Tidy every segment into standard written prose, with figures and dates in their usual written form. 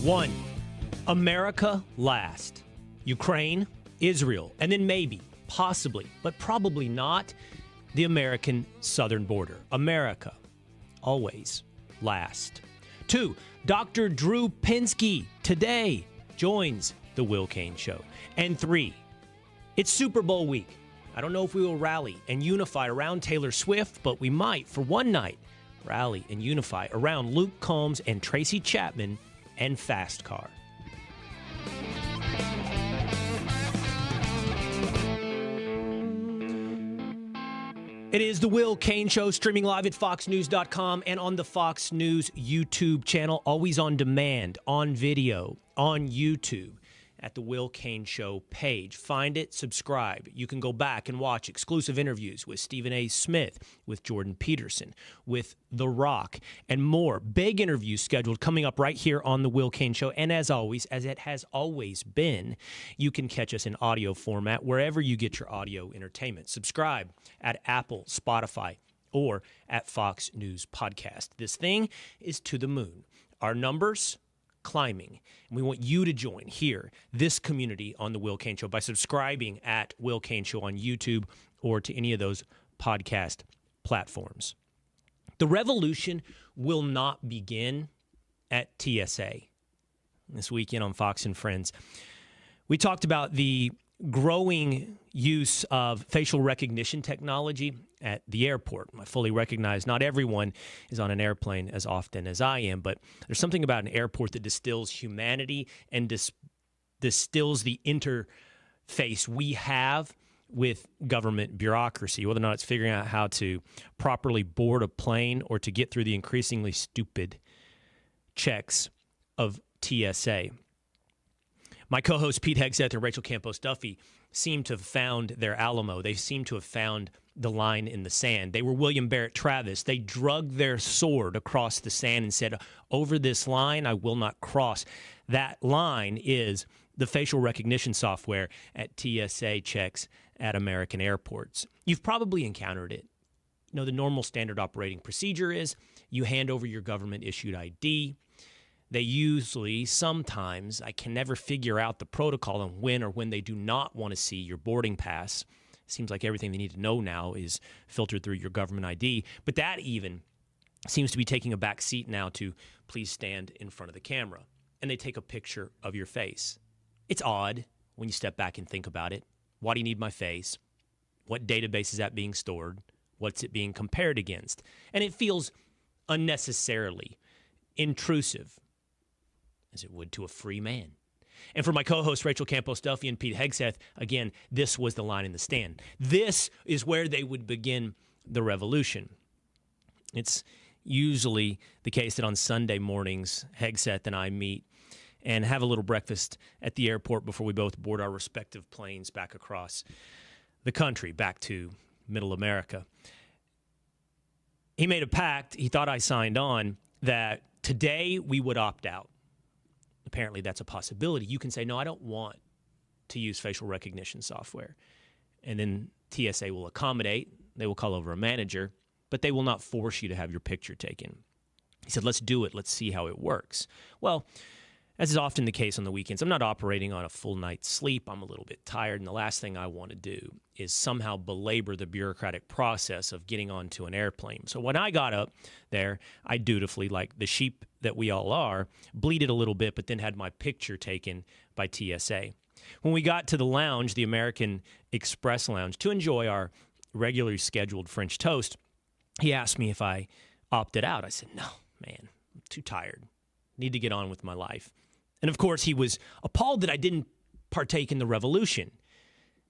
One, America last. Ukraine, Israel, and then maybe, possibly, but probably not, the American southern border. America, always last. Two, Dr. Drew Pinsky today joins the Will Cain Show. And three, it's Super Bowl week. I don't know if we will rally and unify around Taylor Swift, but we might, for one night, rally and unify around Luke Combs and Tracy Chapman and Fast Car. It is the Will Cain Show, streaming live at foxnews.com and on the Fox News YouTube channel, always on demand, on video, on YouTube, at the Will Cain Show page. Find it, subscribe. You can go back and watch exclusive interviews with Stephen A. Smith, with Jordan Peterson, with The Rock, and more. Big interviews scheduled coming up right here on the Will Cain Show. And as always, as it has always been, you can catch us in audio format wherever you get your audio entertainment. Subscribe at Apple, Spotify, or at Fox News Podcast. This thing is to the moon. Our numbers climbing. And we want you to join here, this community on the Will Cain Show by subscribing at Will Cain Show on YouTube or to any of those podcast platforms. The revolution will not begin at TSA. This weekend on Fox and Friends, we talked about the growing use of facial recognition technology at the airport. I fully recognize not everyone is on an airplane as often as I am, but there's something about an airport that distills humanity and distills the interface we have with government bureaucracy, whether or not it's figuring out how to properly board a plane or to get through the increasingly stupid checks of TSA. My co-hosts Pete Hegseth and Rachel Campos Duffy seem to have found their Alamo. They seem to have found the line in the sand. They were William Barrett Travis. They drug their sword across the sand and said, over this line, I will not cross. That line is the facial recognition software at TSA checks at American airports. You've probably encountered it. You know, the normal standard operating procedure is you hand over your government-issued ID. They usually, sometimes, I can never figure out the protocol on when or when they do not want to see your boarding pass. Seems like everything they need to know now is filtered through your government ID. But that even seems to be taking a back seat now to please stand in front of the camera. And they take a picture of your face. It's odd when you step back and think about it. Why do you need my face? What database is that being stored? What's it being compared against? And it feels unnecessarily intrusive, as it would to a free man. And for my co-hosts, Rachel Campos Duffy and Pete Hegseth, again, this was the line in the stand. This is where they would begin the revolution. It's usually the case that on Sunday mornings, Hegseth and I meet and have a little breakfast at the airport before we both board our respective planes back across the country, back to Middle America. He made a pact, he thought I signed on, that today we would opt out. Apparently that's a possibility. You can say, no, I don't want to use facial recognition software. And then TSA will accommodate. They will call over a manager, but they will not force you to have your picture taken. He said, let's do it. Let's see how it works. Well, as is often the case on the weekends, I'm not operating on a full night's sleep. I'm a little bit tired, and the last thing I want to do is somehow belabor the bureaucratic process of getting onto an airplane. So when I got up there, I dutifully, like the sheep that we all are, bleated a little bit, but then had my picture taken by TSA. When we got to the lounge, the American Express Lounge, to enjoy our regularly scheduled French toast, he asked me if I opted out. I said, no, man, I'm too tired. Need to get on with my life. And of course, he was appalled that I didn't partake in the revolution.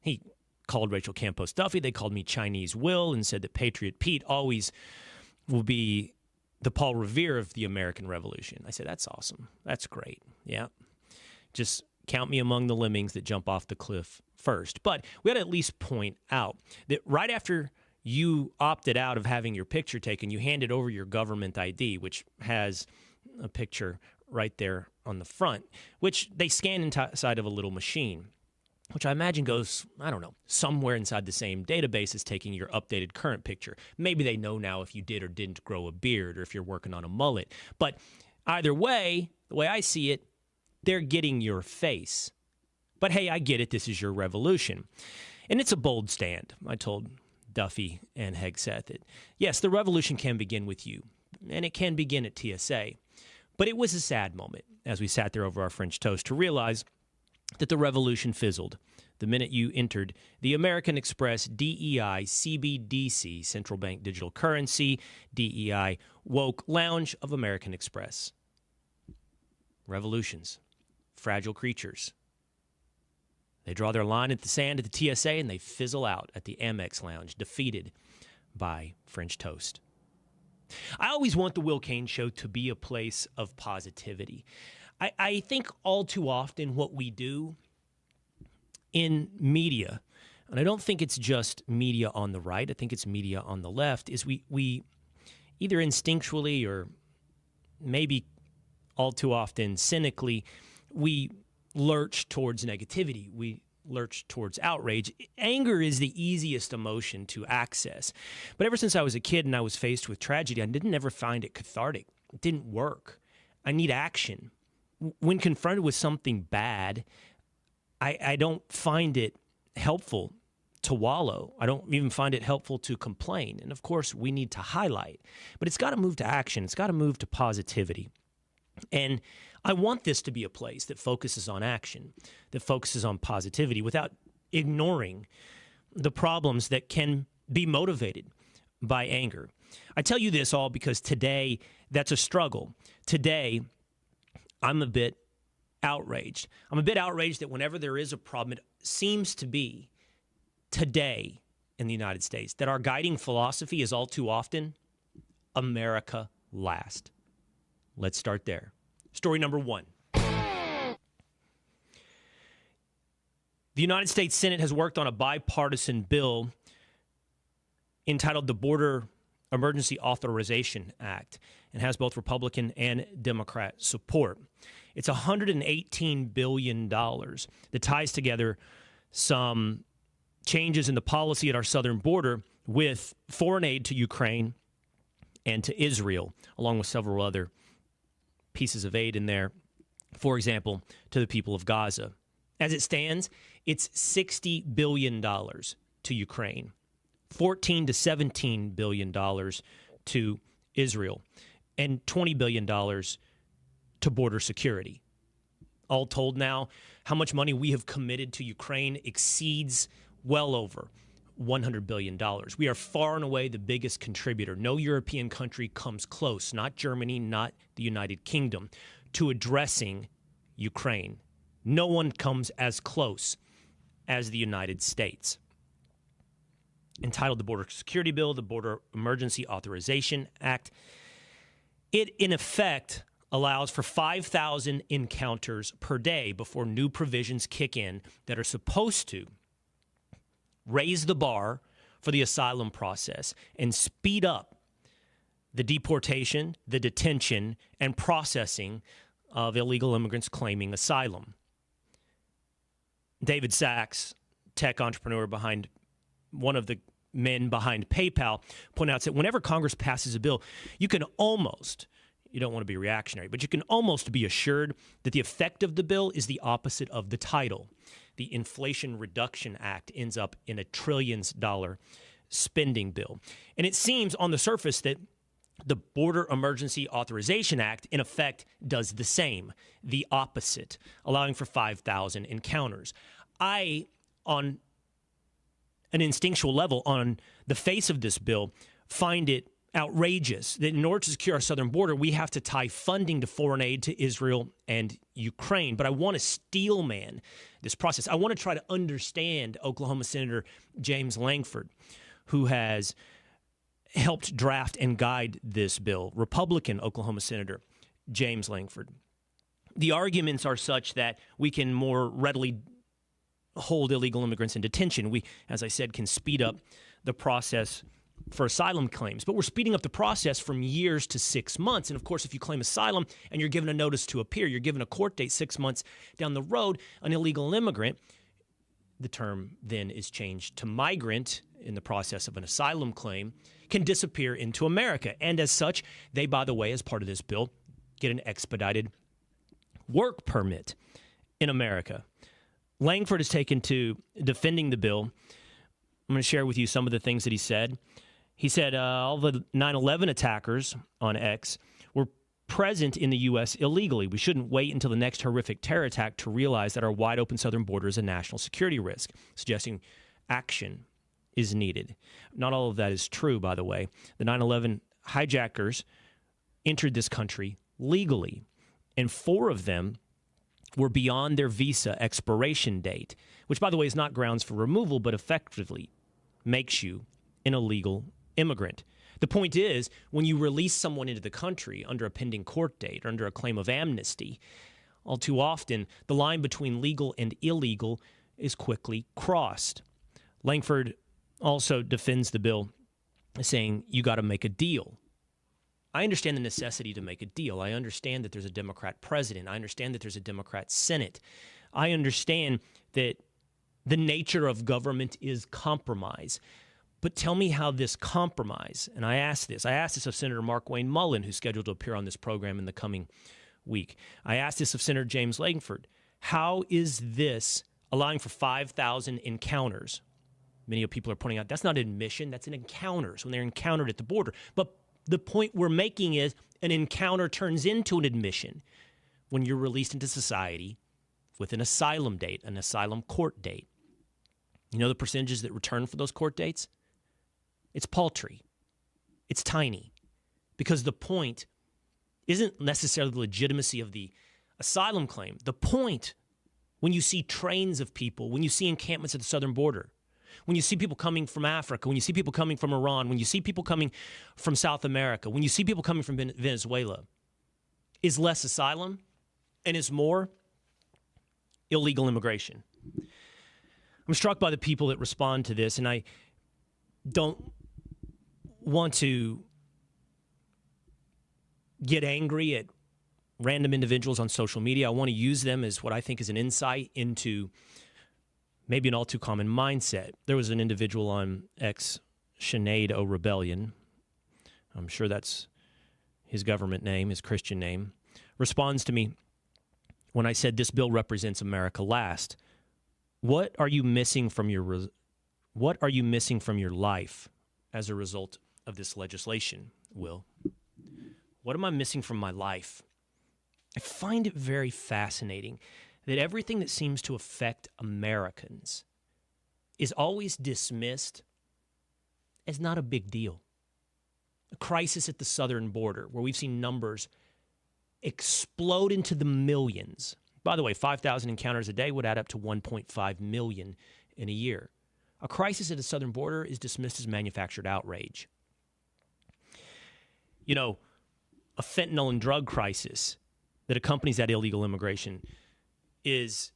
He called Rachel Campos Duffy. They called me Chinese Will and said that Patriot Pete always will be the Paul Revere of the American Revolution. I said, that's awesome. That's great. Yeah. Just count me among the lemmings that jump off the cliff first. But we had to at least point out that right after you opted out of having your picture taken, you handed over your government ID, which has a picture right there on the front, which they scan inside of a little machine, which I imagine goes, I don't know, somewhere inside the same database as taking your updated current picture. Maybe they know now if you did or didn't grow a beard or if you're working on a mullet. But either way, the way I see it, they're getting your face. But hey, I get it. This is your revolution. And it's a bold stand. I told Duffy and Hegseth that, yes, the revolution can begin with you, and it can begin at TSA. But it was a sad moment as we sat there over our French toast to realize that the revolution fizzled the minute you entered the American Express DEI CBDC, Central Bank Digital Currency, DEI Woke Lounge of American Express. Revolutions, fragile creatures. They draw their line at the sand at the TSA and they fizzle out at the Amex Lounge, defeated by French toast. I always want the Will Cain Show to be a place of positivity. I think all too often what we do in media, and I don't think it's just media on the right, I think it's media on the left, is we either instinctually or maybe all too often cynically, we lurch towards negativity. We lurch towards outrage. Anger is the easiest emotion to access. But ever since I was a kid and I was faced with tragedy, I didn't ever find it cathartic. It didn't work. I need action. When confronted with something bad, I don't find it helpful to wallow. I don't even find it helpful to complain. And of course, we need to highlight. But it's got to move to action. It's got to move to positivity. And I want this to be a place that focuses on action, that focuses on positivity without ignoring the problems that can be motivated by anger. I tell you this all because today that's a struggle. Today, I'm a bit outraged. I'm a bit outraged that whenever there is a problem, it seems to be today in the United States that our guiding philosophy is all too often America last. Let's start there. Story number one. The United States Senate has worked on a bipartisan bill entitled the Border Emergency Authorization Act and has both Republican and Democrat support. It's $118 billion that ties together some changes in the policy at our southern border with foreign aid to Ukraine and to Israel, along with several other pieces of aid in there, for example, to the people of Gaza. As it stands, it's $60 billion to Ukraine, $14 to $17 billion to Israel, and $20 billion to border security. All told now, how much money we have committed to Ukraine exceeds well over $100 billion. We are far and away the biggest contributor. No European country comes close, not Germany, not the United Kingdom, to addressing Ukraine. No one comes as close as the United States. Entitled the Border Security Bill, the Border Emergency Authorization Act, it in effect allows for 5,000 encounters per day before new provisions kick in that are supposed to raise the bar for the asylum process and speed up the deportation, the detention, and processing of illegal immigrants claiming asylum. David Sachs, tech entrepreneur behind one of the men behind PayPal, pointed out that whenever Congress passes a bill, you can almost, you don't want to be reactionary, but you can almost be assured that the effect of the bill is the opposite of the title. The Inflation Reduction Act ends up in a trillions-dollar spending bill. And it seems on the surface that the Border Emergency Authorization Act, in effect, does the same, the opposite, allowing for 5,000 encounters. I, on an instinctual level, on the face of this bill, find it outrageous that in order to secure our southern border, we have to tie funding to foreign aid to Israel and Ukraine. But I want to steelman this process. I want to try to understand Oklahoma Senator James Langford, who has helped draft and guide this bill, Republican Oklahoma Senator James Langford. The arguments are such that we can more readily hold illegal immigrants in detention. We, as I said, can speed up the process for asylum claims. But we're speeding up the process from years to 6 months. And of course, if you claim asylum and you're given a notice to appear, you're given a court date 6 months down the road, an illegal immigrant, the term then is changed to migrant in the process of an asylum claim, can disappear into America. And as such, they, by the way, as part of this bill, get an expedited work permit in America. Langford has taken to defending the bill. I'm going to share with you some of the things that he said. He said all the 9/11 attackers on X were present in the U.S. illegally. We shouldn't wait until the next horrific terror attack to realize that our wide-open southern border is a national security risk, suggesting action is needed. Not all of that is true, by the way. The 9/11 hijackers entered this country legally, and 4 of them were beyond their visa expiration date, which, by the way, is not grounds for removal, but effectively makes you an illegal immigrant. The point is, when you release someone into the country under a pending court date or under a claim of amnesty, all too often, the line between legal and illegal is quickly crossed. Langford also defends the bill, saying you got to make a deal. I understand the necessity to make a deal. I understand that there's a Democrat president. I understand that there's a Democrat Senate. I understand that the nature of government is compromise. But tell me how this compromise, and I asked this of Senator Mark Wayne Mullen, who's scheduled to appear on this program in the coming week. I asked this of Senator James Langford. How is this allowing for 5,000 encounters? Many people are pointing out that's not admission, that's an encounters when they're encountered at the border. But the point we're making is an encounter turns into an admission when you're released into society with an asylum date, an asylum court date. You know the percentages that return for those court dates? It's paltry. It's tiny. Because the point isn't necessarily the legitimacy of the asylum claim. The point, when you see trains of people, when you see encampments at the southern border, when you see people coming from Africa, when you see people coming from Iran, when you see people coming from South America, when you see people coming from Venezuela, is less asylum and is more illegal immigration. I'm struck by the people that respond to this, and I don't want to get angry at random individuals on social media. I want to use them as what I think is an insight into maybe an all too common mindset. There was an individual on X, Sinead O'Rebellion, I'm sure that's his government name, his Christian name, responds to me when I said this bill represents America last. What are you missing from your life as a result of this legislation, Will? What am I missing from my life? I find it very fascinating that everything that seems to affect Americans is always dismissed as not a big deal. A crisis at the southern border, where we've seen numbers explode into the millions. By the way, 5,000 encounters a day would add up to 1.5 million in a year. A crisis at the southern border is dismissed as manufactured outrage. You know, a fentanyl and drug crisis that accompanies that illegal immigration is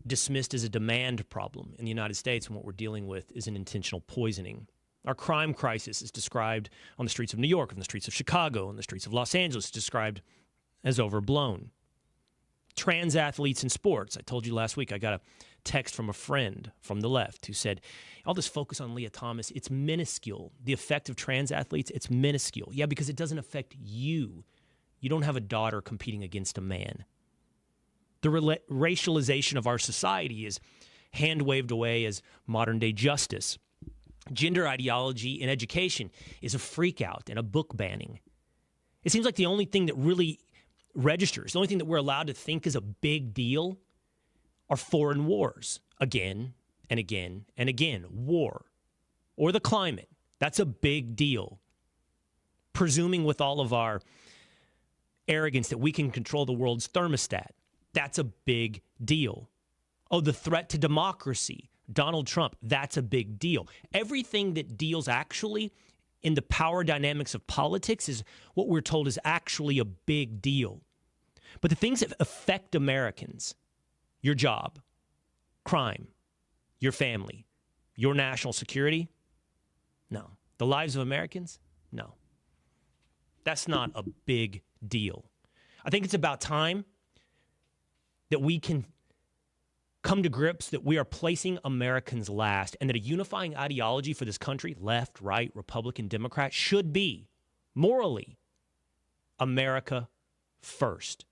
dismissed as a demand problem in the United States, and what we're dealing with is an intentional poisoning. Our crime crisis is described on the streets of New York, on the streets of Chicago, on the streets of Los Angeles, described as overblown. Trans athletes in sports. I told you last week I got a text from a friend from the left who said, all this focus on Leah Thomas, it's minuscule. The effect of trans athletes, it's minuscule. Yeah, because it doesn't affect you. You don't have a daughter competing against a man. The racialization of our society is hand-waved away as modern-day justice. Gender ideology in education is a freak-out and a book banning. It seems like the only thing that really registers, the only thing that we're allowed to think is a big deal are foreign wars. Again and again and again. War. Or the climate. That's a big deal. Presuming with all of our arrogance that we can control the world's thermostat. That's a big deal. Oh, the threat to democracy. Donald Trump. That's a big deal. Everything that deals actually in the power dynamics of politics is what we're told is actually a big deal. But the things that affect Americans, your job, crime, your family, your national security, no. The lives of Americans, no. That's not a big deal. I think it's about time that we can come to grips that we are placing Americans last, and that a unifying ideology for this country, left, right, Republican, Democrat, should be, morally, America first.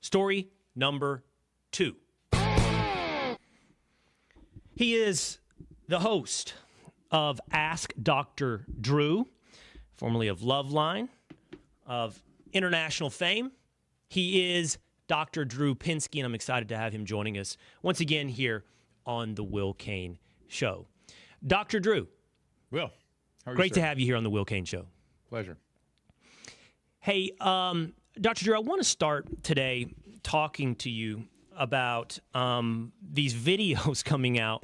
Story number 2. He is the host of Ask Dr. Drew, formerly of Loveline, of international fame. He is Dr. Drew Pinsky, and I'm excited to have him joining us once again here on the Will Cain Show. Dr. Drew. Will, how are you, great sir? to have you here on the Will Cain Show. Pleasure. Hey, Dr. Drew, I want to start today talking to you about these videos coming out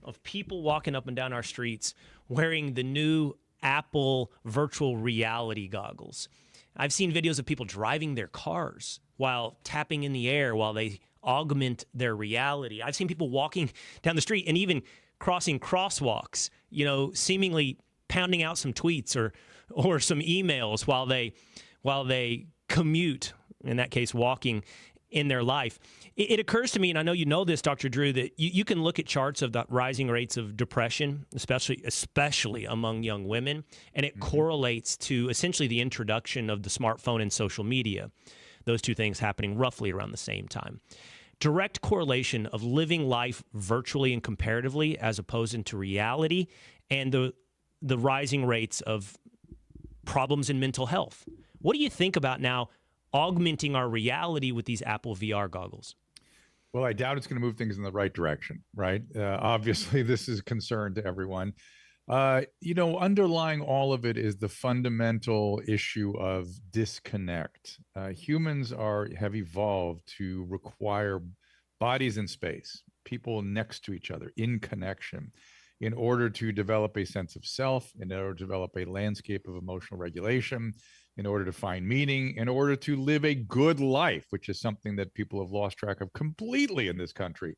of people walking up and down our streets wearing the new Apple virtual reality goggles. I've seen videos of people driving their cars while tapping in the air while they augment their reality. I've seen people walking down the street and even crossing crosswalks, seemingly pounding out some tweets or some emails while they commute, in that case, walking in their life. It occurs to me, and I know you know this, Dr. Drew, that you can look at charts of the rising rates of depression, especially among young women, and it correlates to essentially the introduction of the smartphone and social media. Those two things happening roughly around the same time. Direct correlation of living life virtually and comparatively as opposed to reality, and the rising rates of problems in mental health. What do you think about now augmenting our reality with these Apple VR goggles? Well, I doubt it's going to move things in the right direction, right? Obviously, this is a concern to everyone. Underlying all of it is the fundamental issue of disconnect. Humans have evolved to require bodies in space, people next to each other, in connection, in order to develop a sense of self, in order to develop a landscape of emotional regulation, in order to find meaning, in order to live a good life, which is something that people have lost track of completely in this country.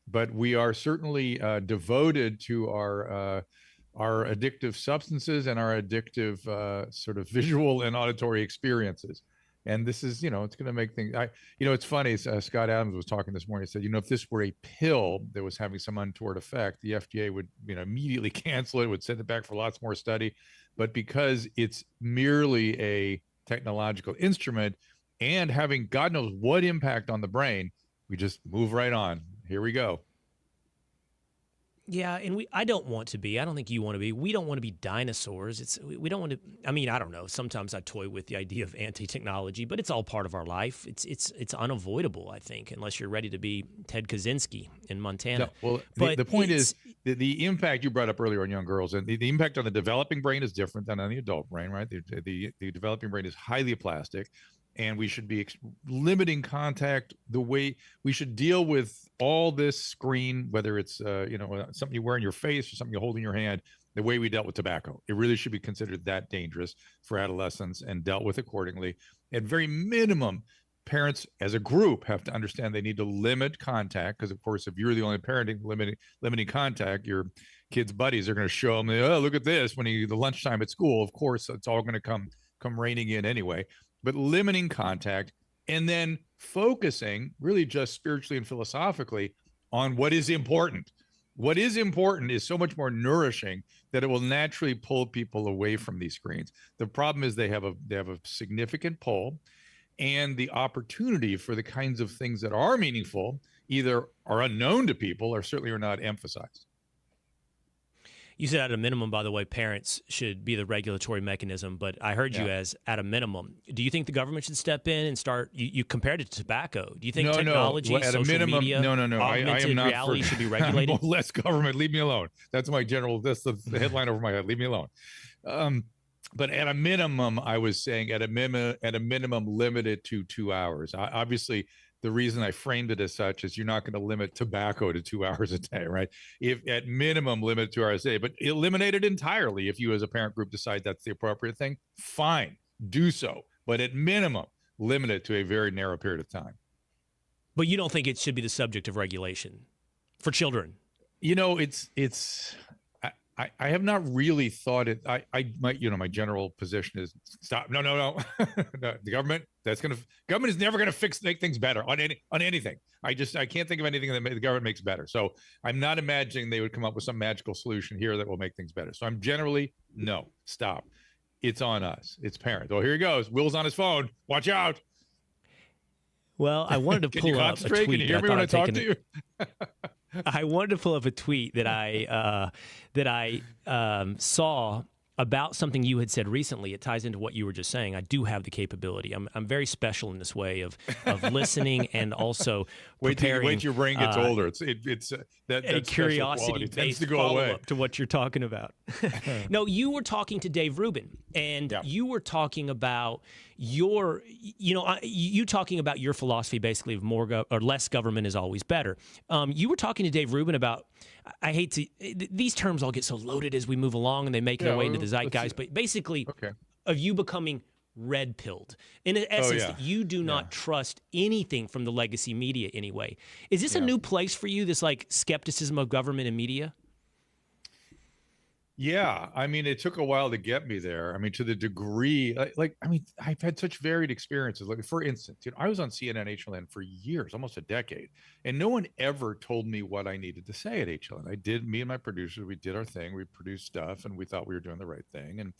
But we are certainly devoted to our addictive substances and our addictive sort of visual and auditory experiences. And this is, it's going to make things, it's funny. Scott Adams was talking this morning. He said, if this were a pill that was having some untoward effect, the FDA would, immediately cancel it, would send it back for lots more study. But because it's merely a technological instrument and having God knows what impact on the brain, we just move right on. Here we go. Yeah, and I don't want to be. I don't think you want to be. We don't want to be dinosaurs. We don't want to. I mean, I don't know. Sometimes I toy with the idea of anti-technology, but it's all part of our life. It's unavoidable, I think, unless you're ready to be Ted Kaczynski in Montana. No, well, the point is the impact you brought up earlier on young girls, and the impact on the developing brain is different than on the adult brain, right? The developing brain is highly plastic. And we should be limiting contact. The way we should deal with all this screen, whether it's something you wear in your face or something you hold in your hand, the way we dealt with tobacco. It really should be considered that dangerous for adolescents and dealt with accordingly. At very minimum, parents as a group have to understand they need to limit contact, because of course, if you're the only parenting limiting contact, your kids' buddies are going to show them, oh, look at this when the lunchtime at school. Of course, it's all going to come raining in anyway. But limiting contact and then focusing really just spiritually and philosophically on what is important. What is important is so much more nourishing that it will naturally pull people away from these screens. The problem is they have a significant pull, and the opportunity for the kinds of things that are meaningful either are unknown to people or certainly are not emphasized. You said at a minimum, by the way, parents should be the regulatory mechanism, but I heard you as at a minimum. Do you think the government should step in and start? You compared it to tobacco. Do you think technology, at social a minimum, media, I am not reality should be regulated? Less government. Leave me alone. That's the headline over my head. Leave me alone. But at a minimum, I was saying at a minimum, limited to 2 hours. Obviously, the reason I framed it as such is you're not going to limit tobacco to 2 hours a day, right? If at minimum limit 2 hours a day, but eliminate it entirely. If you as a parent group decide that's the appropriate thing, fine, do so. But at minimum, limit it to a very narrow period of time. But you don't think it should be the subject of regulation for children? I have not really thought it. My general position is stop. No. No, the government is never going to make things better on anything. I can't think of anything that the government makes better. So I'm not imagining they would come up with some magical solution here that will make things better. So I'm generally no, stop. It's on us. It's parents. Oh, here he goes. Will's on his phone. Watch out. Well, I wanted to Can pull you up a concentrate? tweet. Can you hear me when I talk to you? I wanted to pull up a tweet that I saw about something you had said recently. It ties into what you were just saying. I do have the capability. I'm very special in this way of listening and also preparing. Wait till your brain gets older. It's that a curiosity tends to go away. Follow-up to what you're talking about. No, you were talking to Dave Rubin, and you were talking about you talking about your philosophy, basically, of more or less government is always better. You were talking to Dave Rubin about, I hate to, these terms all get so loaded as we move along and they make their way into the zeitgeist, but basically of you becoming red-pilled. In essence, that you do not trust anything from the legacy media anyway. Is this a new place for you, this like skepticism of government and media? Yeah, I mean, it took a while to get me there. I mean, to the degree, I've had such varied experiences. Like, for instance, I was on CNN HLN for years, almost a decade, and no one ever told me what I needed to say at HLN. Me and my producers, we did our thing. We produced stuff, and we thought we were doing the right thing. And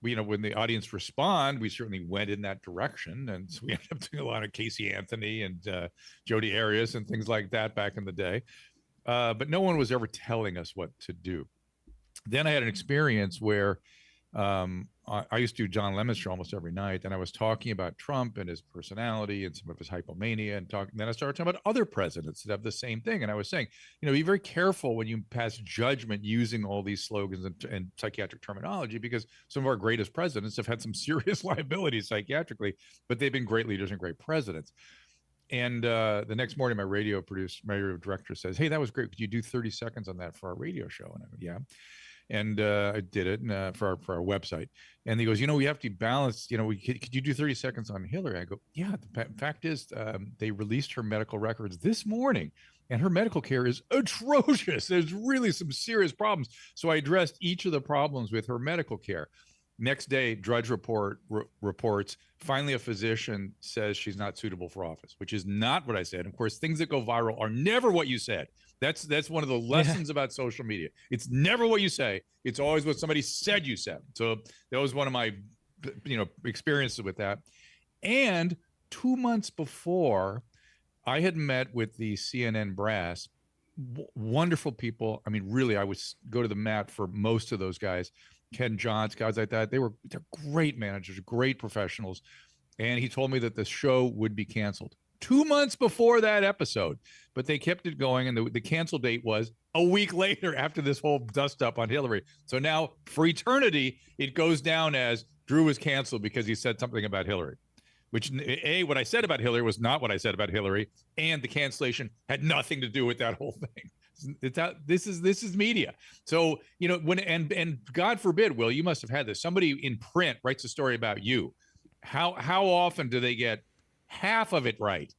we, when the audience respond, we certainly went in that direction. And so we ended up doing a lot of Casey Anthony and Jodi Arias and things like that back in the day. But no one was ever telling us what to do. Then I had an experience where I used to do John Lemon's show almost every night, and I was talking about Trump and his personality and some of his hypomania, and then I started talking about other presidents that have the same thing. And I was saying, be very careful when you pass judgment using all these slogans and psychiatric terminology, because some of our greatest presidents have had some serious liabilities psychiatrically, but they've been great leaders and great presidents. And the next morning, my radio director says, "Hey, that was great. Could you do 30 seconds on that for our radio show?" And I go, "Yeah." And I did it for our website. And he goes, we have to balance, could you do 30 seconds on Hillary? I go, yeah, the fact is they released her medical records this morning and her medical care is atrocious. There's really some serious problems. So I addressed each of the problems with her medical care. Next day, Drudge reports, finally a physician says she's not suitable for office, which is not what I said. Of course, things that go viral are never what you said. That's one of the lessons about social media. It's never what you say. It's always what somebody said you said. So that was one of my, experiences with that. And 2 months before, I had met with the CNN brass, wonderful people. I mean, really, I would go to the mat for most of those guys. Ken Johns, guys like that. They're great managers, great professionals. And he told me that the show would be canceled 2 months before that episode, but they kept it going. And the cancel date was a week later after this whole dust up on Hillary. So now for eternity, it goes down as Drew was canceled because he said something about Hillary, which what I said about Hillary was not what I said about Hillary. And the cancellation had nothing to do with that whole thing. It's out. This is media. So, and God forbid, Will, you must have had this. Somebody in print writes a story about you. How often do they get half of it right?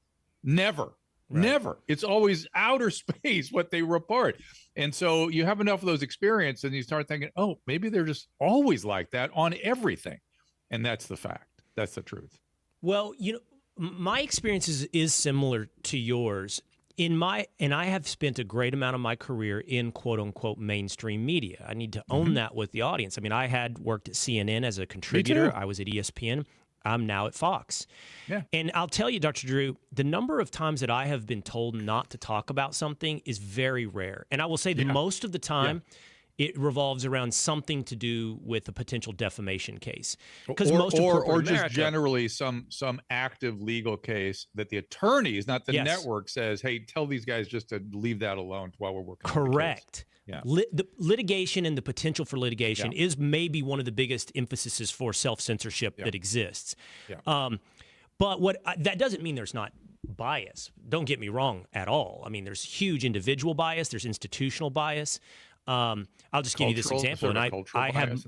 Never. Never. It's always outer space what they report. And so you have enough of those experiences and you start thinking, oh, maybe they're just always like that on everything. And that's the fact. That's the truth. Well, my experience is similar to yours. And I have spent a great amount of my career in quote unquote mainstream media. I need to own that with the audience. I mean, I had worked at CNN as a contributor. I was at ESPN. I'm now at Fox. Yeah. And I'll tell you, Dr. Drew, the number of times that I have been told not to talk about something is very rare. And I will say that most of the time, it revolves around something to do with a potential defamation case. Because or just generally some active legal case that the attorneys, not the network, says, hey, tell these guys just to leave that alone while we're working. Correct. Yeah. The litigation and the potential for litigation is maybe one of the biggest emphases for self-censorship that exists. Yeah. But that doesn't mean there's not bias. Don't get me wrong at all. I mean, there's huge individual bias. There's institutional bias. I'll just give you this example, and I have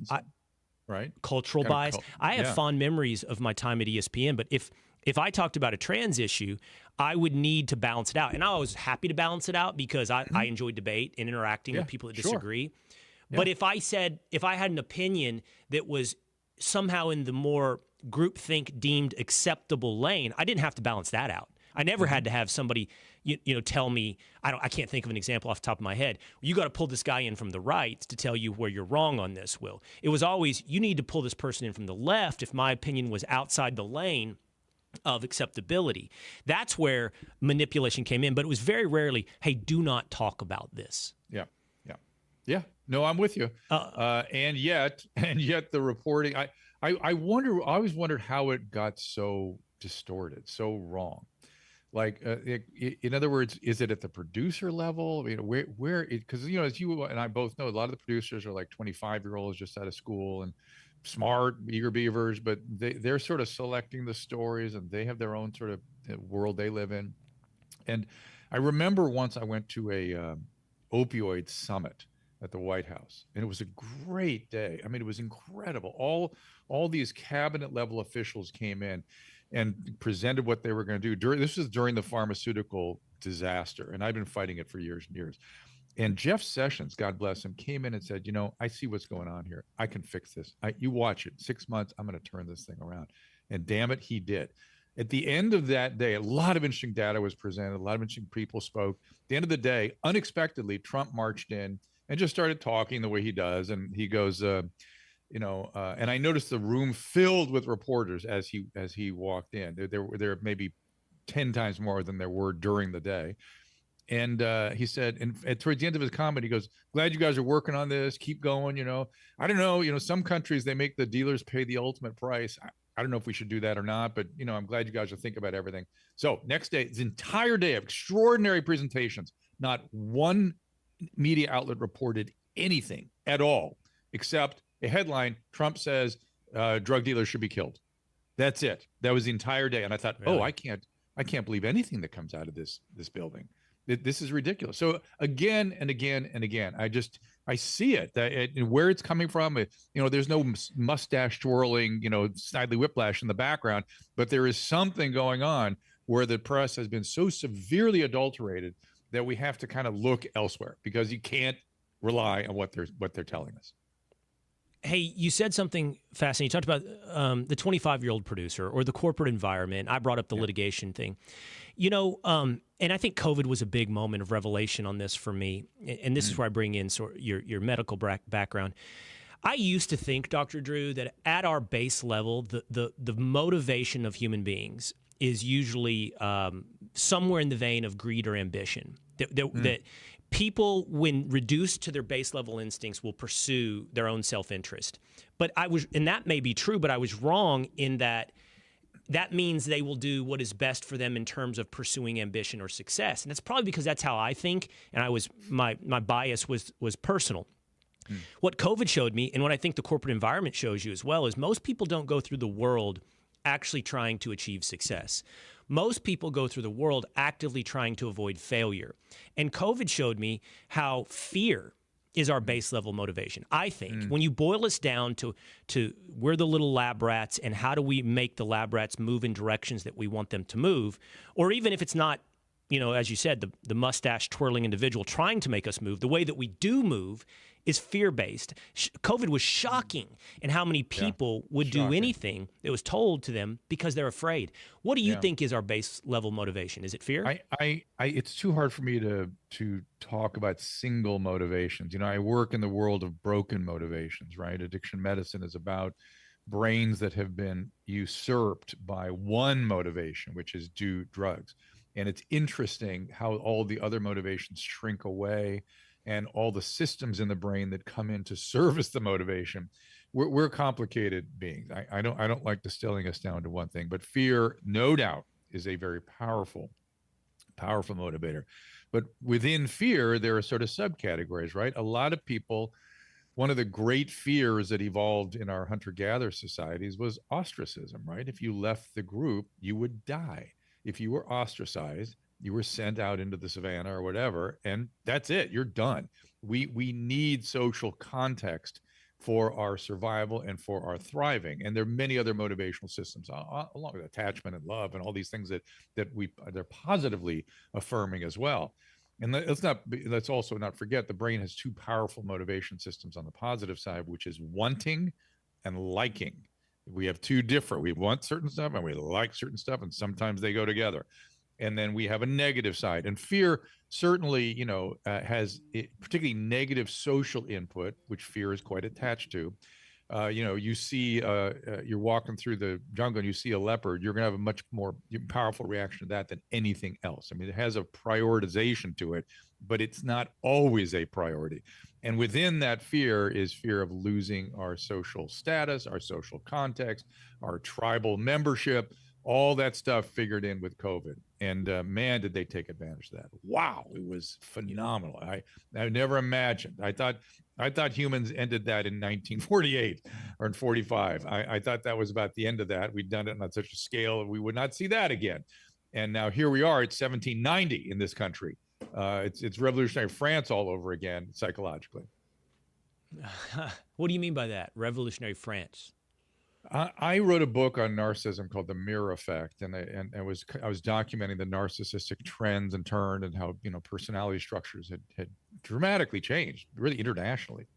cultural bias. I have fond memories of my time at ESPN, but if I talked about a trans issue, I would need to balance it out, and I was happy to balance it out because I enjoy debate and interacting with people that disagree. Yeah. But if I had an opinion that was somehow in the more groupthink deemed acceptable lane, I didn't have to balance that out. I never had to have somebody, tell me, I can't think of an example off the top of my head. You got to pull this guy in from the right to tell you where you're wrong on this, Will. It was always, you need to pull this person in from the left if my opinion was outside the lane. of acceptability. That's where manipulation came in, but it was very rarely, hey, do not talk about this. Yeah. Yeah. No, I'm with you. And yet the reporting, I wonder, I always wondered how it got so distorted, so wrong. Like, in other words, is it at the producer level? I mean, where it, because, as you and I both know, a lot of the producers are like 25-year-olds just out of school and smart, eager beavers, but they're sort of selecting the stories and they have their own sort of world they live in. And I remember once I went to a opioid summit at the White House, and it was a great day. I mean, it was incredible. All these cabinet level officials came in and presented what they were going to do. This was during the pharmaceutical disaster, and I've been fighting it for years and years. And Jeff Sessions, God bless him, came in and said, I see what's going on here. I can fix this. You watch it. 6 months, I'm going to turn this thing around. And damn it, he did. At the end of that day, a lot of interesting data was presented. A lot of interesting people spoke. At the end of the day, unexpectedly, Trump marched in and just started talking the way he does. And he goes, and I noticed the room filled with reporters as he walked in. There maybe 10 times more than there were during the day. And he said, and towards the end of his comment, he goes, glad you guys are working on this. Keep going. I don't know, some countries, they make the dealers pay the ultimate price. I don't know if we should do that or not, but, I'm glad you guys are thinking about everything. So next day, this entire day of extraordinary presentations, not one media outlet reported anything at all, except a headline: Trump says drug dealers should be killed. That's it. That was the entire day. And I thought, really? I can't believe anything that comes out of this building. This is ridiculous. So again and again and again, I see it, and where it's coming from. There's no mustache twirling, Snidely Whiplash in the background, but there is something going on where the press has been so severely adulterated that we have to kind of look elsewhere, because you can't rely on what they're telling us. Hey, you said something fascinating. You talked about the 25-year-old producer or the corporate environment. I brought up the litigation thing. And I think COVID was a big moment of revelation on this for me. And this is where I bring in your medical background. I used to think, Dr. Drew, that at our base level, the motivation of human beings is usually somewhere in the vein of greed or ambition. That people, when reduced to their base level instincts, will pursue their own self-interest. And that may be true, but I was wrong in that means they will do what is best for them in terms of pursuing ambition or success. And that's probably because that's how I think, and my bias was personal. What COVID showed me, and what I think the corporate environment shows you as well, is most people don't go through the world actually trying to achieve success. Most people go through the world actively trying to avoid failure. And COVID showed me how fear is our base level motivation. I think when you boil us down to we're the little lab rats, and how do we make the lab rats move in directions that we want them to move, or even if it's not, as you said, the mustache twirling individual trying to make us move, the way that we do move is fear-based. COVID was shocking in how many people would do anything that was told to them because they're afraid. What do you think is our base level motivation? Is it fear? It's too hard for me to talk about single motivations. I work in the world of broken motivations, right? Addiction medicine is about brains that have been usurped by one motivation, which is do drugs. And it's interesting how all the other motivations shrink away, and all the systems in the brain that come in to service the motivation. We're complicated beings. I don't like distilling us down to one thing, but fear, no doubt, is a very powerful motivator. But within fear, there are sort of subcategories, right? A lot of people, one of the great fears that evolved in our hunter-gatherer societies was ostracism, right? If you left the group, you would die. If you were ostracized, you were sent out into the savannah or whatever, and that's it. You're done. We need social context for our survival and for our thriving. And there are many other motivational systems, along with attachment and love and all these things that they're positively affirming as well. And let's also not forget, the brain has two powerful motivation systems on the positive side, which is wanting and liking. We have two different. We want certain stuff and we like certain stuff, and sometimes they go together. And then we have a negative side, and fear certainly, has particularly negative social input, which fear is quite attached to. You see, you're walking through the jungle and you see a leopard, you're going to have a much more powerful reaction to that than anything else. I mean, it has a prioritization to it, but it's not always a priority. And within that fear is fear of losing our social status, our social context, our tribal membership, all that stuff figured in with COVID. And man, did they take advantage of that. Wow, it was phenomenal. I never imagined. I thought humans ended that in 1948 or in 45. I thought that was about the end of that. We'd done it on such a scale we would not see that again. And now here we are, it's 1790 in this country. It's revolutionary France all over again, psychologically. What do you mean by that? Revolutionary France? I wrote a book on narcissism called The Mirror Effect, and I was documenting the narcissistic trends and turn and how personality structures had dramatically changed, really internationally,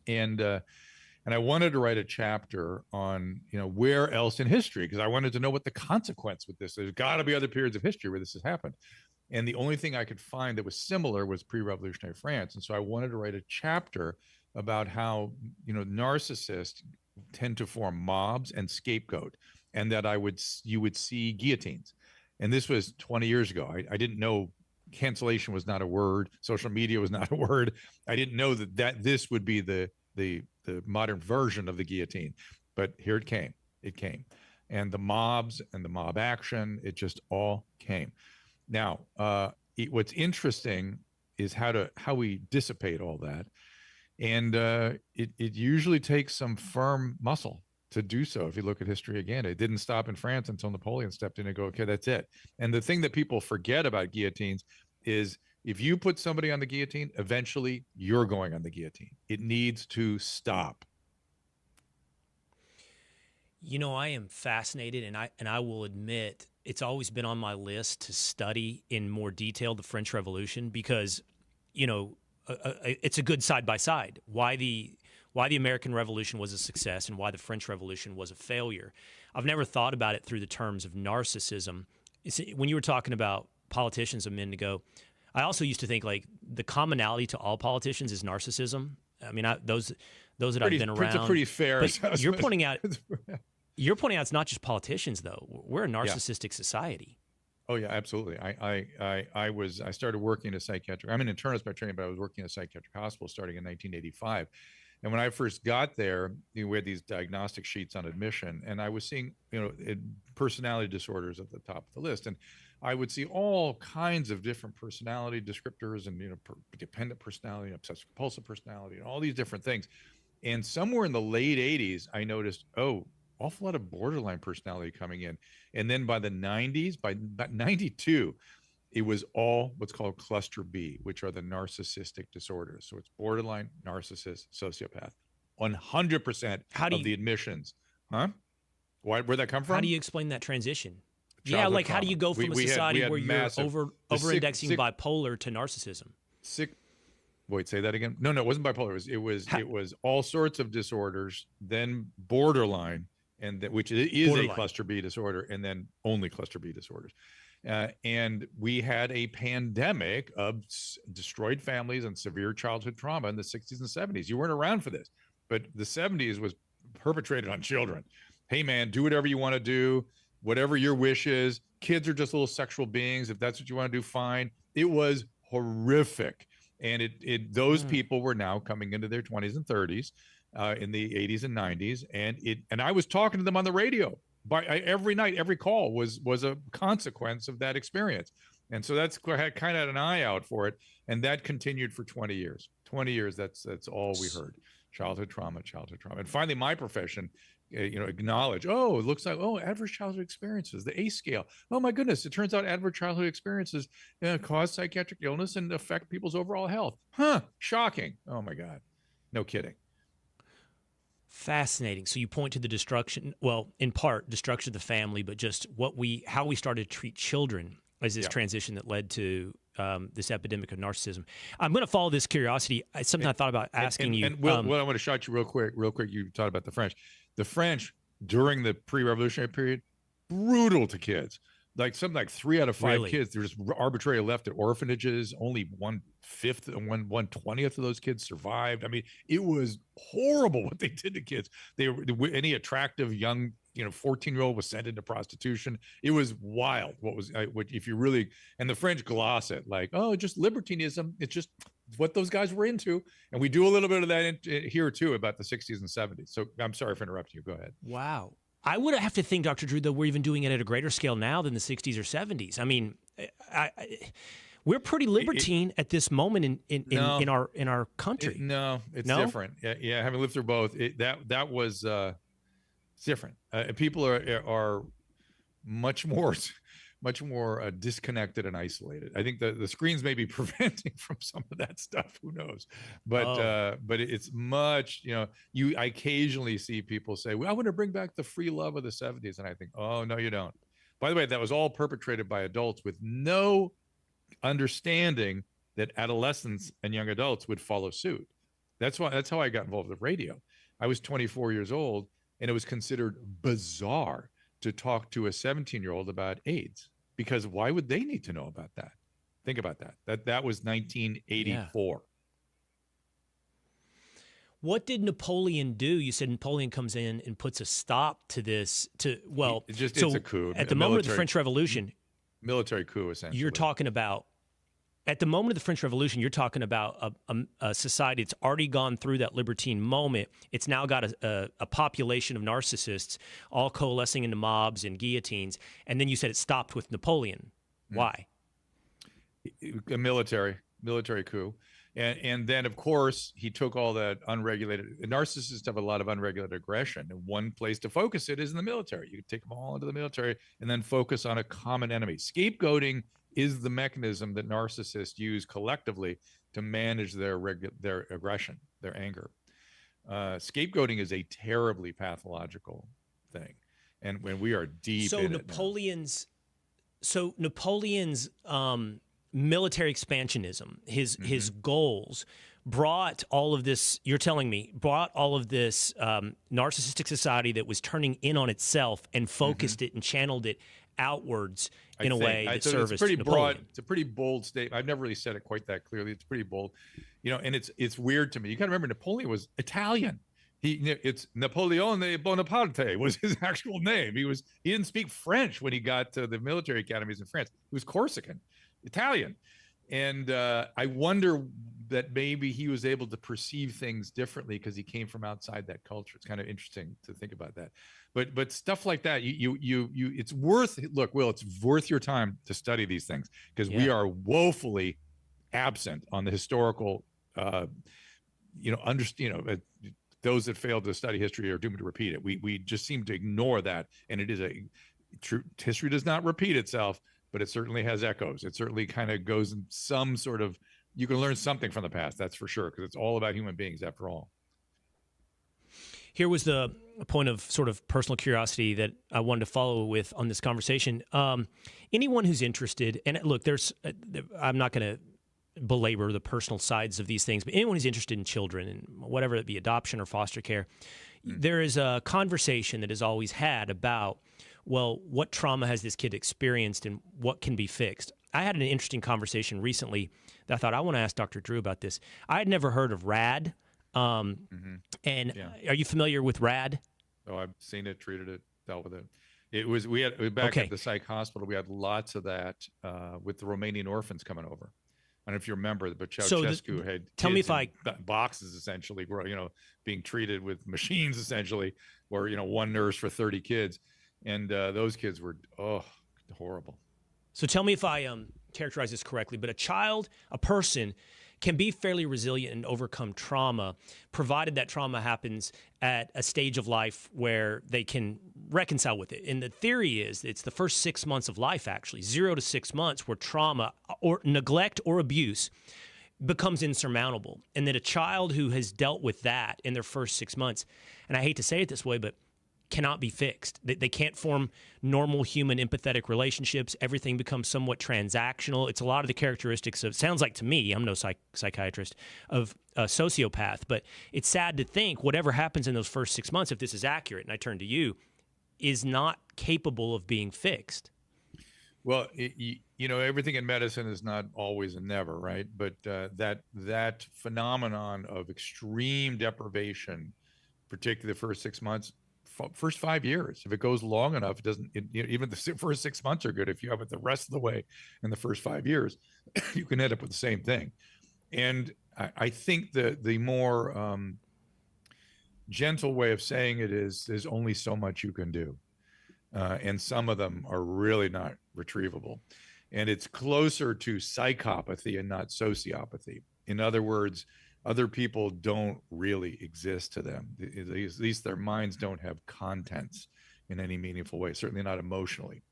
and I wanted to write a chapter on where else in history, because I wanted to know what the consequence with this. There's got to be other periods of history where this has happened, and the only thing I could find that was similar was pre-revolutionary France, and so I wanted to write a chapter about how narcissists tend to form mobs and scapegoat, and that you would see guillotines. And this was 20 years ago. I didn't know cancellation was not a word. Social media was not a word. I didn't know that this would be the modern version of the guillotine. But here it came. It came. And the mobs and the mob action, it just all came. Now, what's interesting is how we dissipate all that. And it usually takes some firm muscle to do so. If you look at history again, it didn't stop in France until Napoleon stepped in and go, okay, that's it. And the thing that people forget about guillotines is if you put somebody on the guillotine, eventually you're going on the guillotine. It needs to stop. I am fascinated, and I will admit it's always been on my list to study in more detail the French Revolution, because it's a good side by side. Why the American Revolution was a success and why the French Revolution was a failure. I've never thought about it through the terms of narcissism. When you were talking about politicians a minute ago, I also used to think like the commonality to all politicians is narcissism. I mean, those that I've been around. It's a pretty fair assessment. You're pointing out it's not just politicians though. We're a narcissistic society. Oh yeah, absolutely. I started working in a psychiatric. I'm an internist by training, but I was working in a psychiatric hospital starting in 1985. And when I first got there, we had these diagnostic sheets on admission, and I was seeing, personality disorders at the top of the list, and I would see all kinds of different personality descriptors, and dependent personality, obsessive compulsive personality, and all these different things. And somewhere in the late 80s, I noticed, awful lot of borderline personality coming in. And then by the 90s, by about 92, it was all what's called cluster B, which are the narcissistic disorders. So it's borderline, narcissist, sociopath. 100% of the admissions. Huh? Where'd that come from? How do you explain that transition? Childhood how do you go from a society where you're over-indexing bipolar to narcissism? Wait, say that again? No, it wasn't bipolar. It was all sorts of disorders, then borderline, which is borderline. A cluster B disorder, and then only cluster B disorders. And we had a pandemic of destroyed families and severe childhood trauma in the 60s and 70s. You weren't around for this, but the 70s was perpetrated on children. Hey, man, do whatever you want to do, whatever your wish is. Kids are just little sexual beings. If that's what you want to do, fine. It was horrific. And those people were now coming into their 20s and 30s in the 80s and 90s. And I was talking to them on the radio. Every night, every call was a consequence of that experience. And so I had kind of an eye out for it. And that continued for 20 years. 20 years, that's all we heard. Childhood trauma. And finally, my profession, acknowledge, it looks like, adverse childhood experiences, the ACE scale. Oh my goodness, it turns out adverse childhood experiences cause psychiatric illness and affect people's overall health. Huh, shocking. Oh my God. No kidding. Fascinating. So you point to the destruction, in part, destruction of the family, but just how we started to treat children as this transition that led to this epidemic of narcissism. I'm going to follow this curiosity. It's something I thought about asking you. And Will, I want to shout you real quick. You talked about the French. The French, during the pre-revolutionary period, brutal to kids. like something like 3 out of 5 Really? kids, they're just arbitrarily left at orphanages. Only 1/5 and 1/20th of those kids survived. I mean, it was horrible what they did to kids. They were any attractive young, 14-year-old was sent into prostitution. It was wild. If you really, and the French gloss it like, oh, just libertinism. It's just what those guys were into. And we do a little bit of that here too about the 60s and 70s. So I'm sorry for interrupting you. Go ahead. Wow. I would have to think, Dr. Drew, that we're even doing it at a greater scale now than the 60s or 70s. I mean, we're pretty libertine at this moment in our country. It's different. Yeah, having lived through both, that was different. People are much more disconnected and isolated. I think the screens may be preventing from some of that stuff. Who knows? But it's much. I occasionally see people say, "Well, I want to bring back the free love of the '70s," and I think, "Oh no, you don't." By the way, that was all perpetrated by adults with no understanding that adolescents and young adults would follow suit. That's how I got involved with radio. I was 24 years old, and it was considered bizarre to talk to a 17-year-old about AIDS, because why would they need to know about that? Think about that. That was 1984. Yeah. What did Napoleon do? You said Napoleon comes in and puts a stop to this. It's a coup. At the moment of the French Revolution, military coup, essentially. You're talking about. At the moment of the French Revolution, you're talking about a society that's already gone through that libertine moment. It's now got a population of narcissists all coalescing into mobs and guillotines. And then you said it stopped with Napoleon. Why? A military coup. And then, of course, he took all that unregulated. Narcissists have a lot of unregulated aggression. And one place to focus it is in the military. You can take them all into the military and then focus on a common enemy. Scapegoating is the mechanism that narcissists use collectively to manage their aggression, their anger. Scapegoating is a terribly pathological thing, and when we are deep in Napoleon's military expansionism, his goals brought all of this. You're telling me brought all of this narcissistic society that was turning in on itself and focused it and channeled it outwards in a way that serviced Napoleon. It's a pretty bold statement. I've never really said it quite that clearly. It's pretty bold, and it's weird to me. You got to remember, Napoleon was Italian. It's Napoleone Bonaparte was his actual name. He didn't speak French when he got to the military academies in France. He was Corsican, Italian. And I wonder that maybe he was able to perceive things differently because he came from outside that culture. It's kind of interesting to think about that. But stuff like that, it's worth, look, Will, it's worth your time to study these things, because we are woefully absent on the historical, those that fail to study history are doomed to repeat it. We just seem to ignore that. And it is history does not repeat itself, but it certainly has echoes. It certainly kind of goes in some sort of, you can learn something from the past, that's for sure, because it's all about human beings after all. Here was the point of sort of personal curiosity that I wanted to follow with on this conversation. Anyone who's interested, and look, I'm not going to belabor the personal sides of these things, but anyone who's interested in children, and whatever it be, adoption or foster care, there is a conversation that is always had about, well, what trauma has this kid experienced and what can be fixed? I had an interesting conversation recently that I thought I want to ask Dr. Drew about this. I had never heard of RAD. Are you familiar with RAD? Oh, I've seen it, treated it, dealt with it. We had at the psych hospital, we had lots of that with the Romanian orphans coming over. I don't know if you remember, but Ceausescu had tell me if boxes essentially, being treated with machines essentially, or one nurse for 30 kids, and those kids were horrible. So tell me if I characterize this correctly, but a person can be fairly resilient and overcome trauma, provided that trauma happens at a stage of life where they can reconcile with it. And the theory is it's the first 6 months of life, actually, 0 to 6 months, where trauma or neglect or abuse becomes insurmountable. And that a child who has dealt with that in their first 6 months, and I hate to say it this way, but cannot be fixed. They can't form normal human empathetic relationships. Everything becomes somewhat transactional. It's a lot of the characteristics of, sounds like to me, I'm no psychiatrist, of a sociopath, but it's sad to think whatever happens in those first 6 months, if this is accurate, and I turn to you, is not capable of being fixed. Well, everything in medicine is not always a never, right? But that phenomenon of extreme deprivation, particularly the first 6 months, first 5 years, if it goes long enough, it doesn't. Even the first 6 months are good. If you have it the rest of the way in the first 5 years, you can end up with the same thing. And I think the more gentle way of saying it is, there's only so much you can do. And some of them are really not retrievable. And it's closer to psychopathy and not sociopathy. In other words, other people don't really exist to them. At least their minds don't have contents in any meaningful way, certainly not emotionally.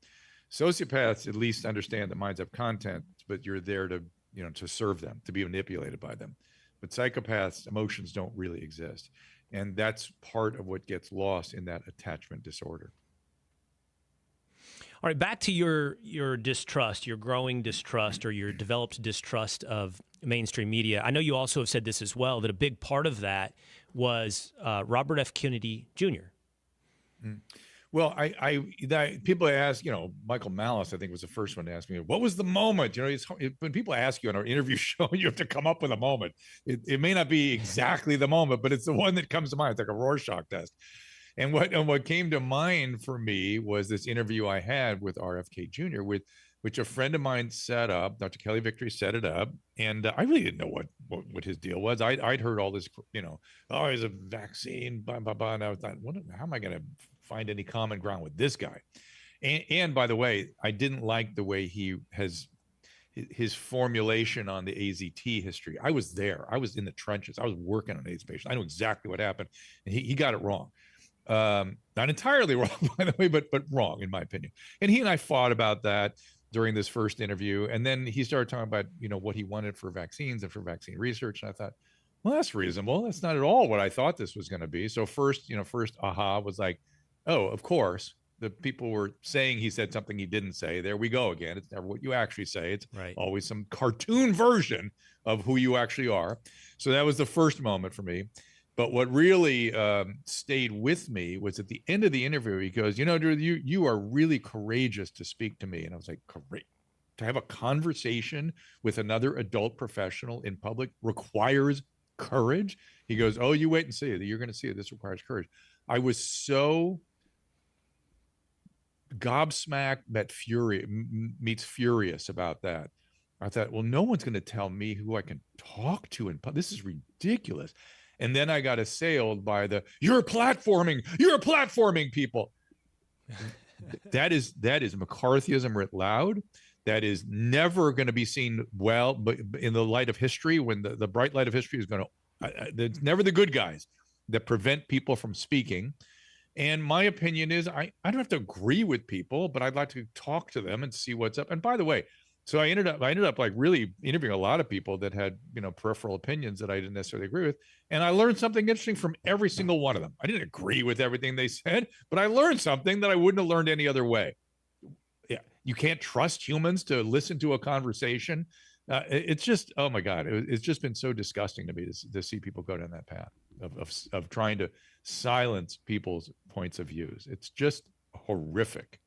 Sociopaths at least understand that minds have content, but you're there to serve them, to be manipulated by them. But psychopaths, emotions don't really exist. And that's part of what gets lost in that attachment disorder. All right, back to your distrust, your growing distrust, or your developed distrust of mainstream media. I know you also have said this as well, that a big part of that was Robert F. Kennedy Jr. Well, people ask, Michael Malice, I think, was the first one to ask me, what was the moment? When people ask you on our interview show, you have to come up with a moment. It may not be exactly the moment, but it's the one that comes to mind. It's like a Rorschach test. And what came to mind for me was this interview I had with RFK Jr., which a friend of mine set up. Dr. Kelly Victory set it up, and I really didn't know what his deal was. I'd heard all this, he's a vaccine, blah blah blah, and I thought, how am I going to find any common ground with this guy? And by the way, I didn't like the way he has his formulation on the AZT history. I was there. I was in the trenches. I was working on AIDS patients. I know exactly what happened, and he got it wrong. Not entirely wrong, by the way, but wrong in my opinion. And he and I fought about that during this first interview. And then he started talking about, what he wanted for vaccines and for vaccine research. And I thought, well, that's reasonable. That's not at all what I thought this was going to be. So first aha was like, oh, of course, the people were saying he said something he didn't say. There we go again. It's never what you actually say. It's always some cartoon version of who you actually are. So that was the first moment for me. But what really stayed with me was at the end of the interview, he goes, Drew, you are really courageous to speak to me. And I was like, great. To have a conversation with another adult professional in public requires courage. He goes, oh, you wait and see. You're going to see it. This requires courage. I was so gobsmacked that meets furious about that. I thought, well, no one's going to tell me who I can talk to in public. This is ridiculous. And then I got assailed by you're platforming people. That is McCarthyism writ loud. That is never going to be seen well, but in the light of history, when the bright light of history is going to, it's never the good guys that prevent people from speaking. And my opinion is I don't have to agree with people, but I'd like to talk to them and see what's up. And by the way, so I ended up like really interviewing a lot of people that had, peripheral opinions that I didn't necessarily agree with. And I learned something interesting from every single one of them. I didn't agree with everything they said, but I learned something that I wouldn't have learned any other way. Yeah. You can't trust humans to listen to a conversation. It's just, oh my God, it's just been so disgusting to me to see people go down that path of trying to silence people's points of views. It's just horrific.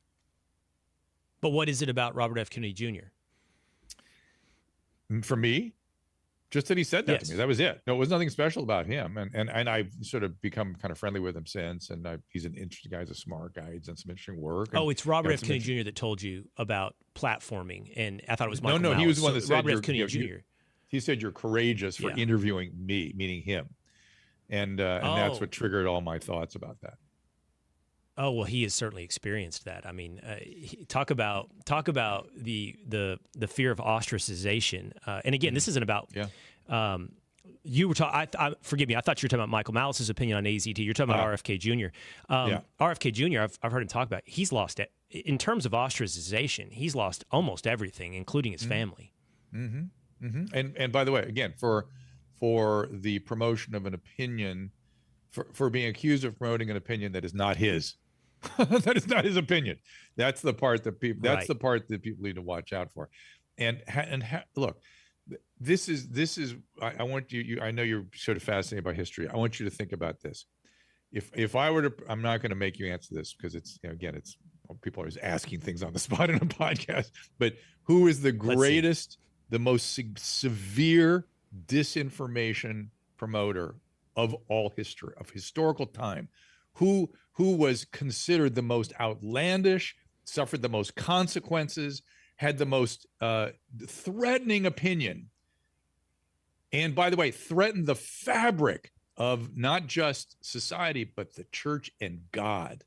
But what is it about Robert F. Kennedy Jr.? For me, just that he said that to me. That was it. No, it was nothing special about him. And I've sort of become kind of friendly with him since. And he's an interesting guy. He's a smart guy. He's done some interesting work. Oh, it's Robert F. Kennedy Jr. that told you about platforming. And I thought it was Michael No, Malice. he was the one that said Robert F. Kennedy Jr. He said you're courageous for interviewing me, meaning him. And that's what triggered all my thoughts about that. Oh, well, he has certainly experienced that. I mean, talk about the fear of ostracization. And again, this isn't about. Yeah. You were talking. Forgive me. I thought you were talking about Michael Malice's opinion on AZT. You're talking about RFK Jr. RFK Jr. I've heard him talk about. He's lost it in terms of ostracization. He's lost almost everything, including his family. Mm-hmm. Mm-hmm. And by the way, again, for the promotion of an opinion, for being accused of promoting an opinion that is not his. That is not his opinion. That's the part that people. That's the part that people need to watch out for. And look, this is. I want you. I know you're sort of fascinated by history. I want you to think about this. If I were to, I'm not going to make you answer this because it's again, it's people are always asking things on the spot in a podcast, but who is the greatest, the most severe disinformation promoter of all history, of historical time? Who was considered the most outlandish, suffered the most consequences, had the most threatening opinion, and by the way, threatened the fabric of not just society, but the church and God,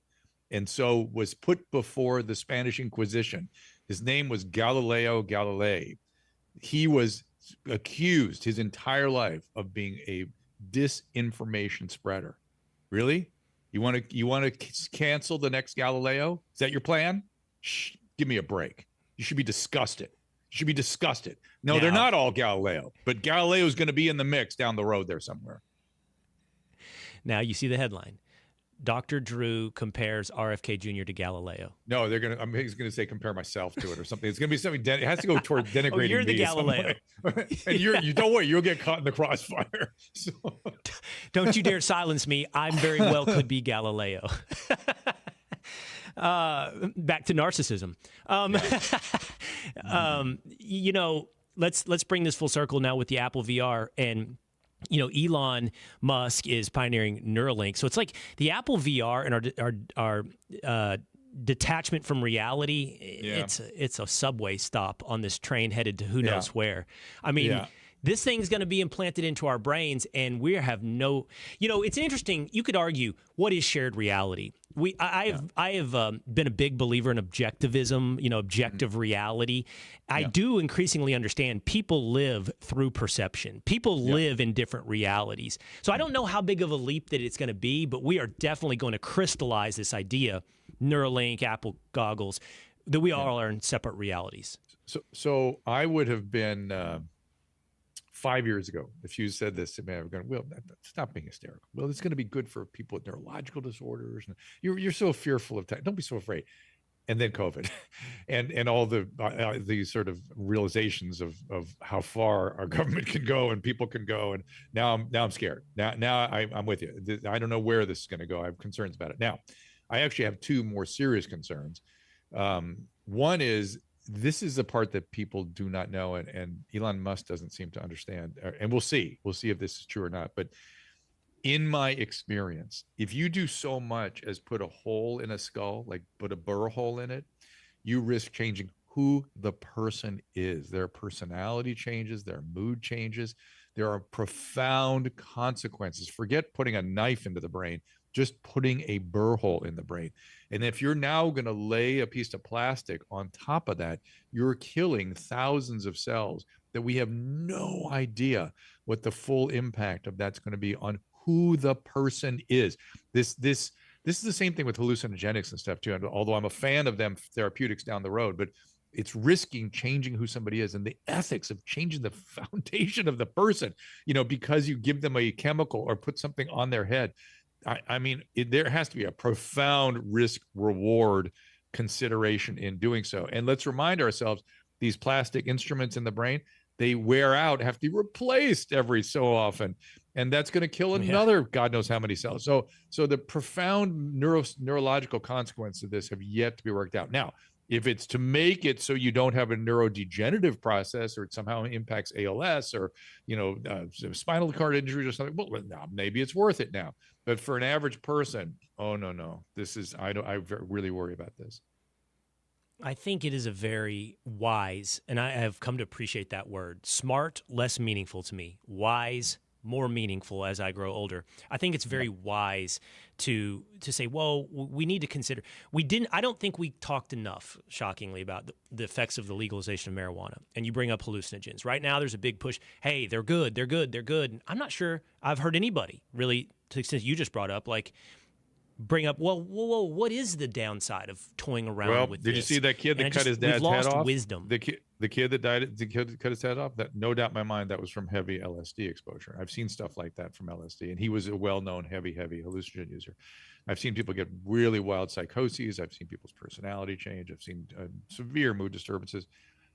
and so was put before the Spanish Inquisition. His name was Galileo Galilei. He was accused his entire life of being a disinformation spreader. Really? You want to cancel the next Galileo? Is that your plan? Shh, give me a break. You should be disgusted. You should be disgusted. No, they're not all Galileo, but Galileo is going to be in the mix down the road there somewhere. Now you see the headline. Dr. Drew compares RFK Jr. to Galileo. No, he's going to say compare myself to it or something. It's going to be something. It has to go toward denigrating you're the me Galileo. And you don't worry, you'll get caught in the crossfire. So. Don't you dare silence me. I very well could be Galileo. Back to narcissism. Let's bring this full circle now with the Apple VR. And Elon Musk is pioneering Neuralink. So it's like the Apple VR and our detachment from reality. Yeah. It's a subway stop on this train headed to who knows where. I mean, this thing's going to be implanted into our brains, and we have no. It's interesting. You could argue, what is shared reality? I have been a big believer in objectivism, objective reality. I do increasingly understand people live through perception. People live in different realities. So I don't know how big of a leap that it's going to be, but we are definitely going to crystallize this idea, Neuralink, Apple goggles, that we all are in separate realities. So I would have been 5 years ago, if you said this to me, I would go, Will, stop being hysterical. Well, it's going to be good for people with neurological disorders. You're so fearful of tech. Don't be so afraid. And then COVID, and all the sort of realizations of how far our government can go and people can go. And now I'm scared. Now I'm with you. I don't know where this is going to go. I have concerns about it. Now, I actually have two more serious concerns. One is, this is the part that people do not know, and Elon Musk doesn't seem to understand. And we'll see if this is true or not. But in my experience, if you do so much as put a hole in a skull, like put a burr hole in it, you risk changing who the person is. Their personality changes, their mood changes. There are profound consequences. Forget putting a knife into the brain, just putting a burr hole in the brain. And if you're now going to lay a piece of plastic on top of that, you're killing thousands of cells that we have no idea what the full impact of that's going to be on who the person is. This is the same thing with hallucinogenics and stuff too. And although I'm a fan of them therapeutics down the road, but it's risking changing who somebody is, and the ethics of changing the foundation of the person, because you give them a chemical or put something on their head. I mean, there has to be a profound risk-reward consideration in doing so. And let's remind ourselves, these plastic instruments in the brain, they wear out, have to be replaced every so often. And that's going to kill another God knows how many cells. So the profound neurological consequences of this have yet to be worked out. Now, if it's to make it so you don't have a neurodegenerative process, or it somehow impacts ALS or, spinal cord injuries or something, well, maybe it's worth it now. But for an average person, oh, no. I really worry about this. I think it is a very wise, and I have come to appreciate that word, smart, less meaningful to me, wise, more meaningful as I grow older. I think it's very wise to say, well, we need to consider. I don't think we talked enough, shockingly, about the effects of the legalization of marijuana. And you bring up hallucinogens. Right now, there's a big push. Hey, they're good. And I'm not sure I've heard anybody really, to the extent you just brought up, bring up, well, whoa, what is the downside of toying around with this? Did you see that kid that cut his dad's head off? Wisdom. The kid that died, the kid that cut his head off, that no doubt in my mind, that was from heavy LSD exposure. I've seen stuff like that from LSD, and he was a well-known heavy hallucinogen user. I've seen people get really wild psychoses. I've seen people's personality change. I've seen severe mood disturbances.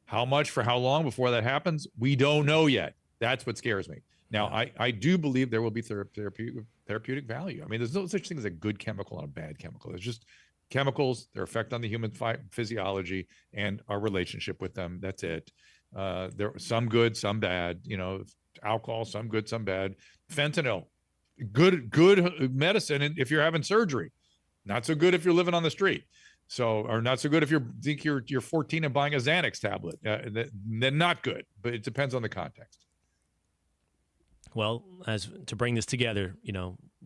How much for how long before that happens? We don't know yet. That's what scares me. Now, I do believe there will be therapeutic value. I mean, there's no such thing as a good chemical and a bad chemical. There's just chemicals, their effect on the human physiology, and our relationship with them. That's it. There are some good, some bad. Alcohol, some good, some bad. Fentanyl, good medicine if you're having surgery. Not so good if you're living on the street. Or not so good if you're 14 and buying a Xanax tablet. Then not good, but it depends on the context. Well, as to bring this together,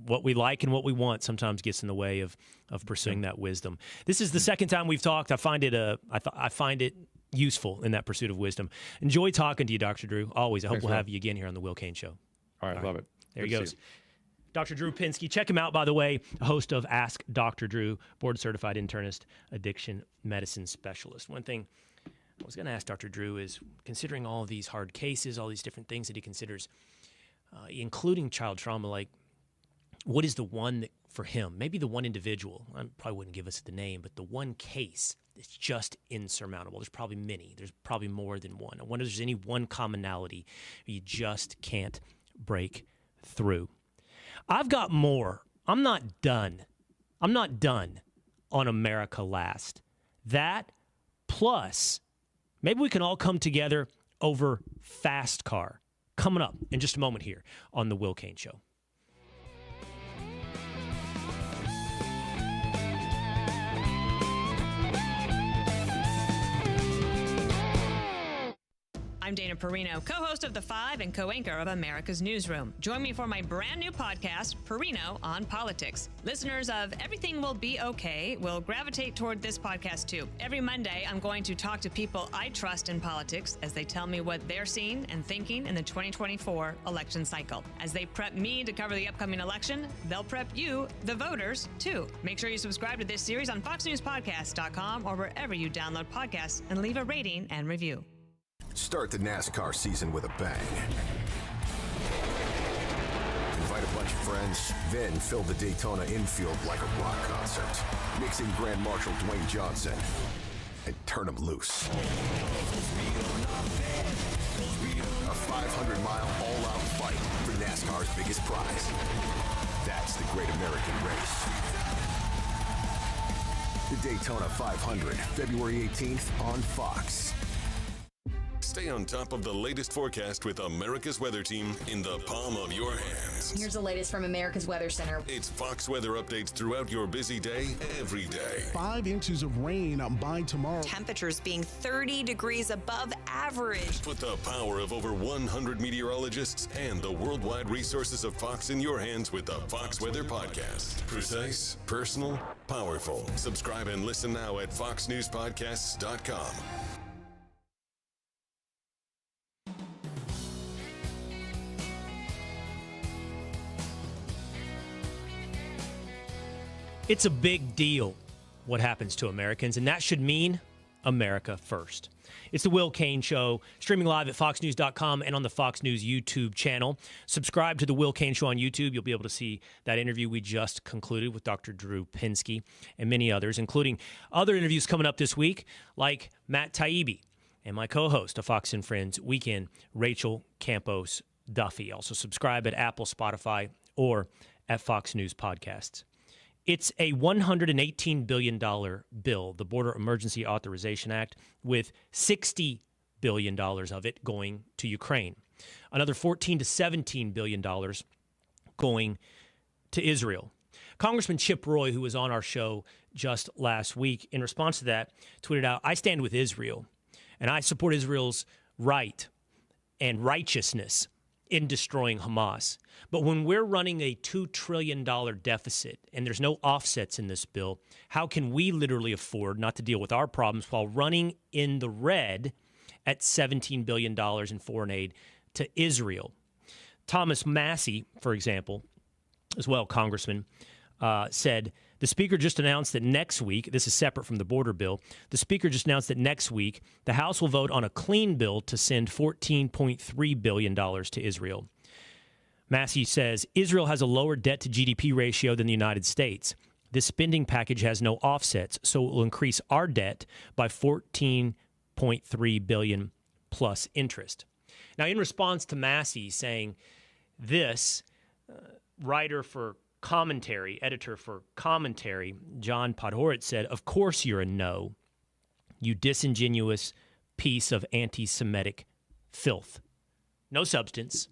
what we like and what we want sometimes gets in the way of pursuing that wisdom. This is the second time we've talked. I find it useful in that pursuit of wisdom. Enjoy talking to you, Dr. Drew. Always. I hope we'll have you again here on the Will Cain Show. All right. Love it. There he goes. Dr. Drew Pinsky. Check him out, by the way, a host of Ask Dr. Drew, board-certified internist, addiction medicine specialist. One thing I was going to ask Dr. Drew is, considering all of these hard cases, all these different things that he considers, including child trauma, like, what is the one that, for him, maybe the one individual, I probably wouldn't give us the name, but the one case that's just insurmountable? There's probably many. There's probably more than one. I wonder if there's any one commonality you just can't break through. I've got more. I'm not done. I'm not done on America Last. That plus, maybe we can all come together over Fast Car. Coming up in just a moment here on The Will Cain Show. I'm Dana Perino, co-host of The Five and co-anchor of America's Newsroom. Join me for my brand new podcast, Perino on Politics. Listeners of Everything Will Be Okay will gravitate toward this podcast too. Every Monday, I'm going to talk to people I trust in politics as they tell me what they're seeing and thinking in the 2024 election cycle. As they prep me to cover the upcoming election, they'll prep you, the voters, too. Make sure you subscribe to this series on foxnewspodcast.com or wherever you download podcasts and leave a rating and review. Start the NASCAR season with a bang. Invite a bunch of friends, then fill the Daytona infield like a rock concert. Mix in Grand Marshal Dwayne Johnson and turn him loose. A 500-mile all-out fight for NASCAR's biggest prize. That's the Great American Race. The Daytona 500, February 18th on Fox. Stay on top of the latest forecast with America's Weather Team in the palm of your hands. Here's the latest from America's Weather Center. It's Fox weather updates throughout your busy day, every day. 5 inches of rain by tomorrow. Temperatures being 30 degrees above average. Put the power of over 100 meteorologists and the worldwide resources of Fox in your hands with the Fox Weather Podcast. Precise, personal, powerful. Subscribe and listen now at foxnewspodcasts.com. It's a big deal what happens to Americans, and that should mean America first. It's the Will Cain Show, streaming live at foxnews.com and on the Fox News YouTube channel. Subscribe to the Will Cain Show on YouTube. You'll be able to see that interview we just concluded with Dr. Drew Pinsky and many others, including other interviews coming up this week, like Matt Taibbi and my co-host of Fox and Friends Weekend, Rachel Campos Duffy. Also subscribe at Apple, Spotify, or at Fox News Podcasts. It's a $118 billion bill, the Border Emergency Authorization Act, with $60 billion of it going to Ukraine. Another $14 to $17 billion going to Israel. Congressman Chip Roy, who was on our show just last week, in response to that, tweeted out, "I stand with Israel, and I support Israel's right and righteousness in destroying Hamas. But when we're running a $2 trillion deficit and there's no offsets in this bill, how can we literally afford not to deal with our problems while running in the red at $17 billion in foreign aid to Israel?" Thomas Massey, for example, as well, Congressman, said, the Speaker just announced that next week, this is separate from the border bill, the Speaker just announced that next week the House will vote on a clean bill to send $14.3 billion to Israel. Massey says, Israel has a lower debt-to-GDP ratio than the United States. This spending package has no offsets, so it will increase our debt by $14.3 billion plus interest. Now, in response to Massey saying this, writer for editor for Commentary, John Podhoretz said, "Of course you're a no, you disingenuous piece of anti-Semitic filth. No substance,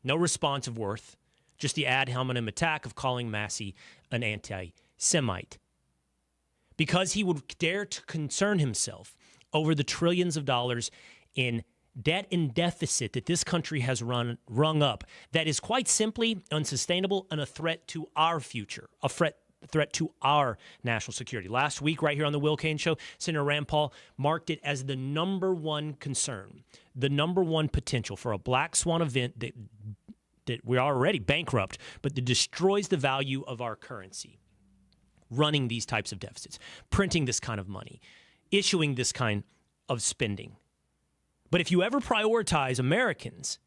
no response of worth, just the ad hominem attack of calling Massey an anti-Semite. Because he would dare to concern himself over the trillions of dollars in debt and deficit that this country has rung up, that is quite simply unsustainable and a threat to our future, a threat to our national security." Last week, right here on the Will Cain Show, Senator Rand Paul marked it as the number one concern, the number one potential for a black swan event that we're already bankrupt, but that destroys the value of our currency. Running these types of deficits, printing this kind of money, issuing this kind of spending. But if you ever prioritize Americans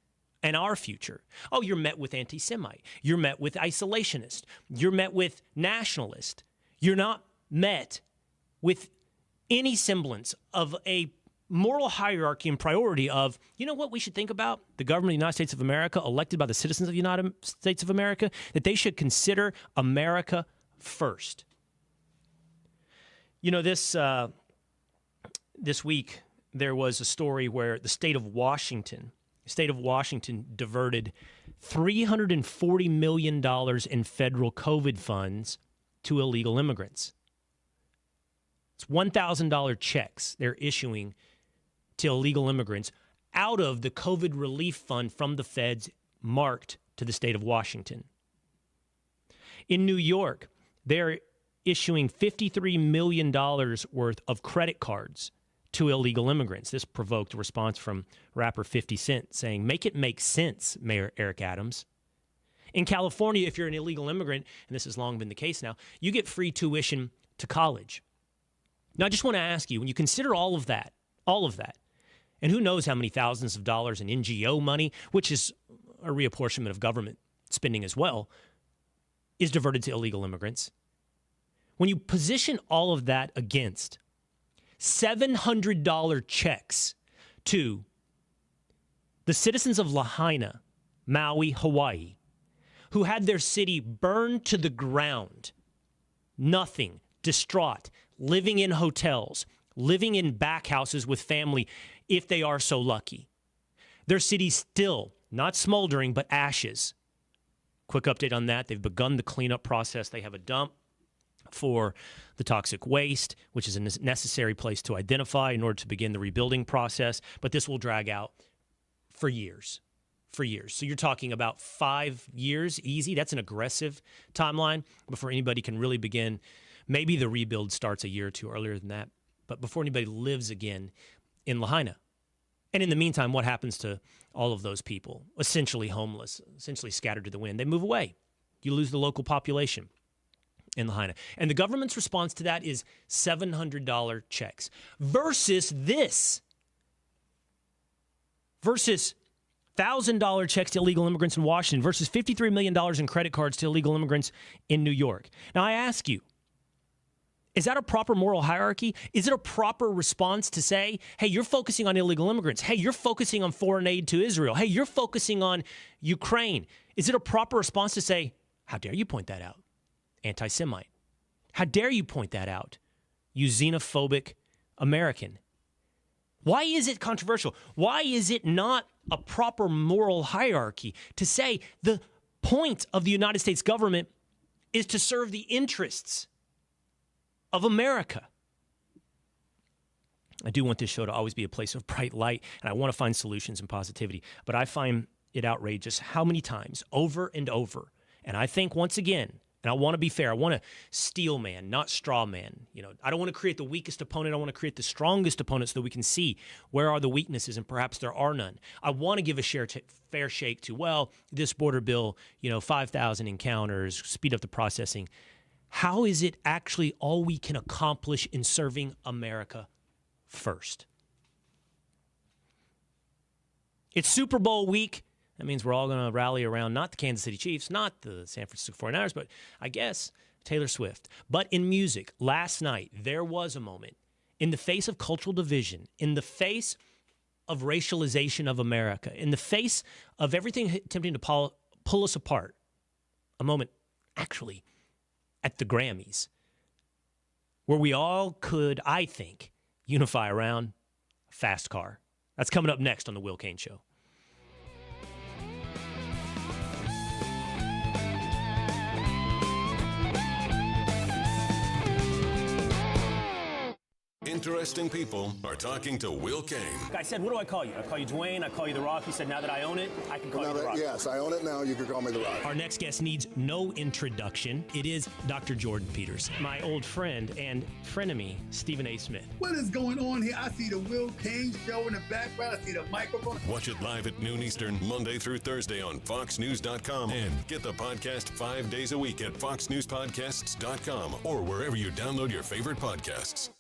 and our future, you're met with anti-Semite. You're met with isolationist. You're met with nationalist. You're not met with any semblance of a moral hierarchy and priority of, you know what we should think about? The government of the United States of America, elected by the citizens of the United States of America, that they should consider America first. You know, this week there was a story where the state of Washington diverted $340 million in federal COVID funds to illegal immigrants. It's $1,000 checks they're issuing to illegal immigrants out of the COVID relief fund from the feds marked to the state of Washington. In New York, they're issuing $53 million worth of credit cards to illegal immigrants. This provoked a response from rapper 50 Cent saying, "Make it make sense, Mayor Eric Adams." In California, if you're an illegal immigrant, and this has long been the case now, you get free tuition to college. Now, I just want to ask you, when you consider all of that, and who knows how many thousands of dollars in NGO money, which is a reapportionment of government spending as well, is diverted to illegal immigrants. When you position all of that against $700 checks to the citizens of Lahaina, Maui, Hawaii, who had their city burned to the ground, nothing, distraught, living in hotels, living in back houses with family if they are so lucky. Their city's still not smoldering, but ashes. Quick update on that. They've begun the cleanup process. They have a dump for the toxic waste, which is a necessary place to identify in order to begin the rebuilding process. But this will drag out for years. So you're talking about 5 years, easy. That's an aggressive timeline before anybody can really begin. Maybe the rebuild starts a year or two earlier than that, but before anybody lives again in Lahaina. And in the meantime, what happens to all of those people? Essentially homeless, essentially scattered to the wind. They move away. You lose the local population in Lahaina. And the government's response to that is $700 checks versus $1,000 checks to illegal immigrants in Washington versus $53 million in credit cards to illegal immigrants in New York. Now, I ask you, is that a proper moral hierarchy? Is it a proper response to say, hey, you're focusing on illegal immigrants. Hey, you're focusing on foreign aid to Israel. Hey, you're focusing on Ukraine. Is it a proper response to say, how dare you point that out? Anti-Semite. How dare you point that out? You xenophobic American. Why is it controversial? Why is it not a proper moral hierarchy to say the point of the United States government is to serve the interests of America? I do want this show to always be a place of bright light, and I want to find solutions and positivity. But I find it outrageous how many times, over and over, and I think once again, and I want to be fair, I want to steel man, not straw man. You know, I don't want to create the weakest opponent. I want to create the strongest opponent so that we can see where are the weaknesses, and perhaps there are none. I want to give a fair shake to, well, this border bill, 5,000 encounters, speed up the processing. How is it actually all we can accomplish in serving America first? It's Super Bowl week. That means we're all going to rally around not the Kansas City Chiefs, not the San Francisco 49ers, but I guess Taylor Swift. But in music, last night, there was a moment in the face of cultural division, in the face of racialization of America, in the face of everything attempting to pull us apart, a moment actually, at the Grammys, where we all could, I think, unify around a fast car. That's coming up next on The Will Cain Show. Interesting people are talking to Will Cain. I said, what do I call you? I call you Dwayne, I call you The Rock. He said, now that I own it, I can call you The Rock. Yes, I own it now. You can call me The Rock. Our next guest needs no introduction. It is Dr. Jordan Peters, my old friend and frenemy, Stephen A. Smith. What is going on here? I see the Will Cain Show in the background. I see the microphone. Watch it live at noon Eastern, Monday through Thursday on foxnews.com. And get the podcast 5 days a week at foxnewspodcasts.com or wherever you download your favorite podcasts.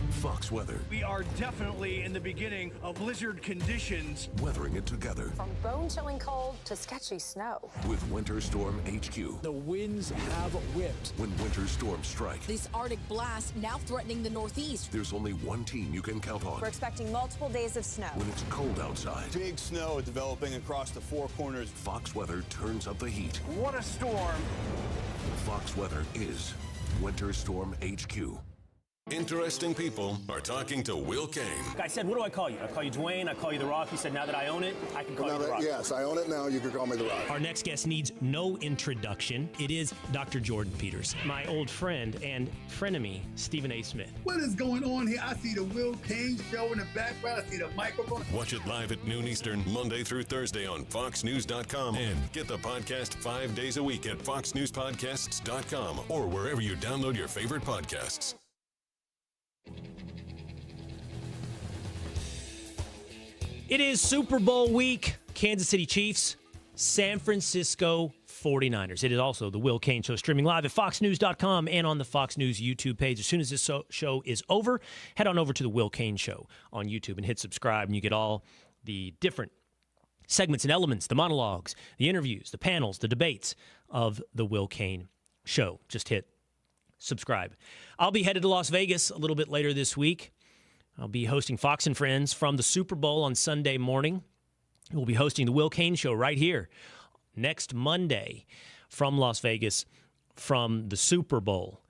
Fox Weather. We are definitely in the beginning of blizzard conditions. Weathering it together. From bone-chilling cold to sketchy snow. With Winter Storm HQ. The winds have whipped. When winter storms strike. These Arctic blasts now threatening the Northeast. There's only one team you can count on. We're expecting multiple days of snow. When it's cold outside. Big snow developing across the four corners. Fox Weather turns up the heat. What a storm. Fox Weather is Winter Storm HQ. Interesting people are talking to Will Cain. I said, what do I call you? I call you Dwayne, I call you The Rock. He said, now that I own it, I can call you The Rock. Yes, I own it now. You can call me The Rock. Our next guest needs no introduction. It is Dr. Jordan Peters, my old friend and frenemy, Stephen A. Smith. What is going on here? I see the Will Cain Show in the background. I see the microphone. Watch it live at noon Eastern, Monday through Thursday on foxnews.com. And get the podcast 5 days a week at foxnewspodcasts.com or wherever you download your favorite podcasts. It is Super Bowl week. Kansas City Chiefs, San Francisco 49ers. It is also the Will Cain Show, streaming live at foxnews.com and on the Fox News YouTube page. As soon as this show is over, head on over to the Will Cain Show on YouTube and hit subscribe, and you get all the different segments and elements, the monologues, the interviews, the panels, the debates of the Will Cain Show. Just hit subscribe. I'll be headed to Las Vegas a little bit later this week. I'll be hosting Fox and Friends from the Super Bowl on Sunday morning. We'll be hosting the Will Cain Show right here next Monday from Las Vegas from the Super Bowl.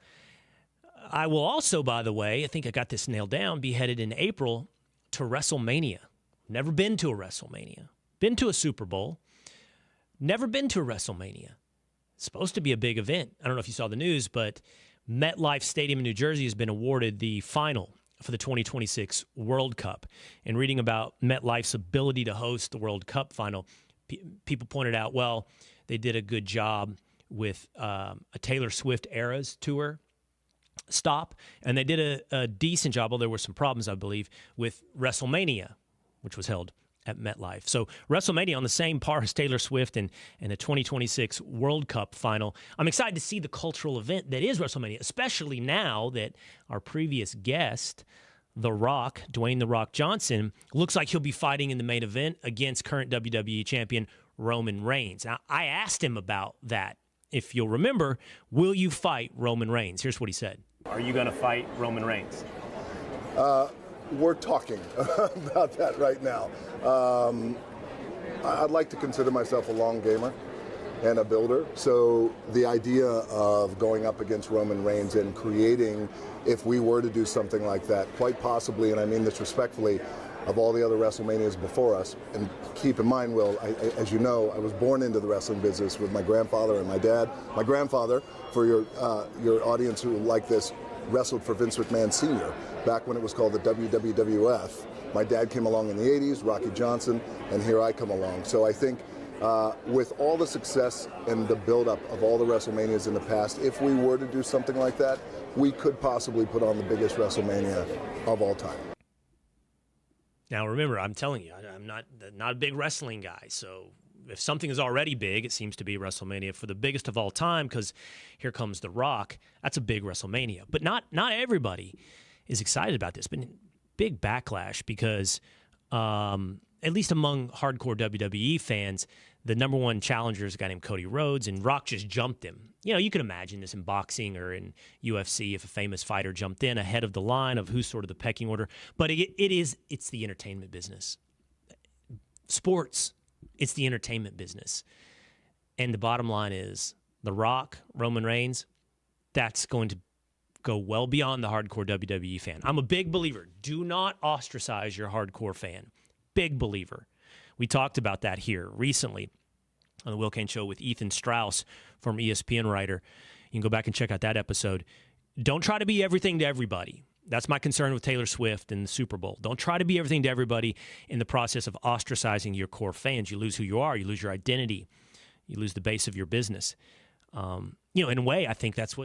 I will also, by the way, I think I got this nailed down, be headed in April to WrestleMania. Never been to a WrestleMania. Been to a Super Bowl. Never been to a WrestleMania. It's supposed to be a big event. I don't know if you saw the news, but MetLife Stadium in New Jersey has been awarded the final for the 2026 World Cup. And reading about MetLife's ability to host the World Cup final, people pointed out, well, they did a good job with a Taylor Swift Eras tour stop, and they did a decent job, although there were some problems, I believe, with WrestleMania, which was held at MetLife. So WrestleMania on the same par as Taylor Swift and the 2026 World Cup final. I'm excited to see the cultural event that is WrestleMania, especially now that our previous guest, The Rock, Dwayne The Rock Johnson, looks like he'll be fighting in the main event against current WWE champion Roman Reigns. Now, I asked him about that. If you'll remember, will you fight Roman Reigns? Here's what he said. Are you going to fight Roman Reigns? We're talking about that right now. I'd like to consider myself a long gamer and a builder. So the idea of going up against Roman Reigns and creating, if we were to do something like that, quite possibly, and I mean this respectfully, of all the other WrestleManias before us. And keep in mind, Will, as you know, I was born into the wrestling business with my grandfather and my dad. My grandfather, for your audience who like this, wrestled for Vince McMahon Sr. back when it was called the WWF. My dad came along in the 80s, Rocky Johnson, and here I come along. So I think with all the success and the buildup of all the WrestleManias in the past, if we were to do something like that, we could possibly put on the biggest WrestleMania of all time. Now, remember, I'm telling you, I'm not a big wrestling guy, so if something is already big, it seems to be WrestleMania for the biggest of all time, because here comes The Rock. That's a big WrestleMania. But not everybody is excited about this. Been big backlash because, at least among hardcore WWE fans, the number one challenger is a guy named Cody Rhodes, and Rock just jumped him. You know, you can imagine this in boxing or in UFC if a famous fighter jumped in ahead of the line of who's sort of the pecking order. But it's the entertainment business. Sports. It's the entertainment business. And the bottom line is The Rock, Roman Reigns, that's going to go well beyond the hardcore WWE fan. I'm a big believer. Do not ostracize your hardcore fan. Big believer. We talked about that here recently on the Will Cain Show with Ethan Strauss, former ESPN writer. You can go back and check out that episode. Don't try to be everything to everybody. That's my concern with Taylor Swift and the Super Bowl. Don't try to be everything to everybody in the process of ostracizing your core fans. You lose who you are. You lose your identity. You lose the base of your business. In a way, I think that's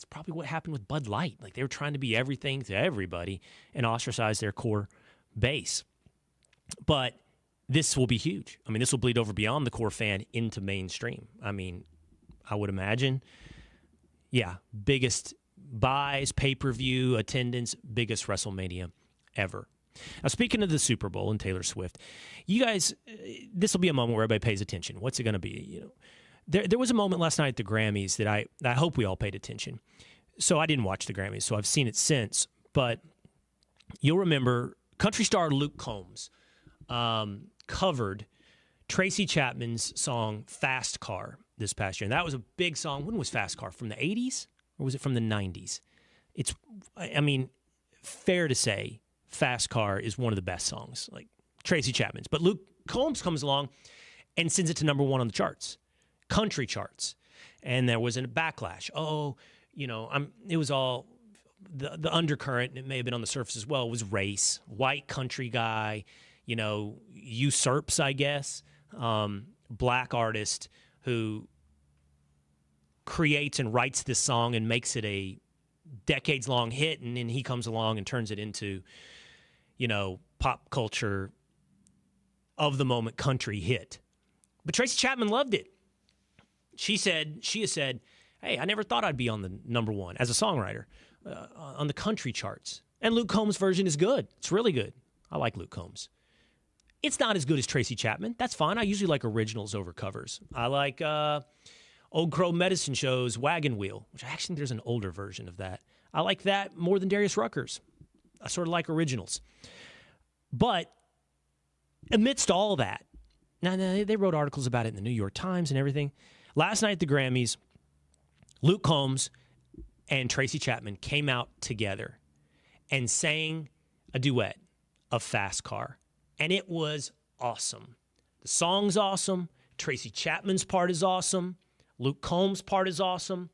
probably what happened with Bud Light. Like, they were trying to be everything to everybody and ostracize their core base. But this will be huge. I mean, this will bleed over beyond the core fan into mainstream. I mean, I would imagine, biggest buys, pay-per-view, attendance, biggest WrestleMania ever. Now, speaking of the Super Bowl and Taylor Swift, you guys, this will be a moment where everybody pays attention. What's it going to be? There was a moment last night at the Grammys that I hope we all paid attention. So I didn't watch the Grammys, so I've seen it since. But you'll remember country star Luke Combs covered Tracy Chapman's song Fast Car this past year. And that was a big song. When was Fast Car? From the 80s? Or was it from the 90s? Fair to say Fast Car is one of the best songs, like Tracy Chapman's. But Luke Combs comes along and sends it to number one on the charts. Country charts. And there was a backlash. It was all the undercurrent, and it may have been on the surface as well, was race. White country guy, usurps, I guess, black artist who creates and writes this song and makes it a decades-long hit, and then he comes along and turns it into, pop culture of the moment country hit. But Tracy Chapman loved it. She has said, hey, I never thought I'd be on the number one as a songwriter on the country charts. And Luke Combs' version is good. It's really good. I like Luke Combs. It's not as good as Tracy Chapman. That's fine. I usually like originals over covers. I like Old Crow Medicine Show's Wagon Wheel, which I actually think there's an older version of that. I like that more than Darius Rucker's. I sort of like originals. But amidst all that, now they wrote articles about it in the New York Times and everything. Last night at the Grammys, Luke Combs and Tracy Chapman came out together and sang a duet of Fast Car. And it was awesome. The song's awesome. Tracy Chapman's part is awesome. Luke Combs' part is awesome.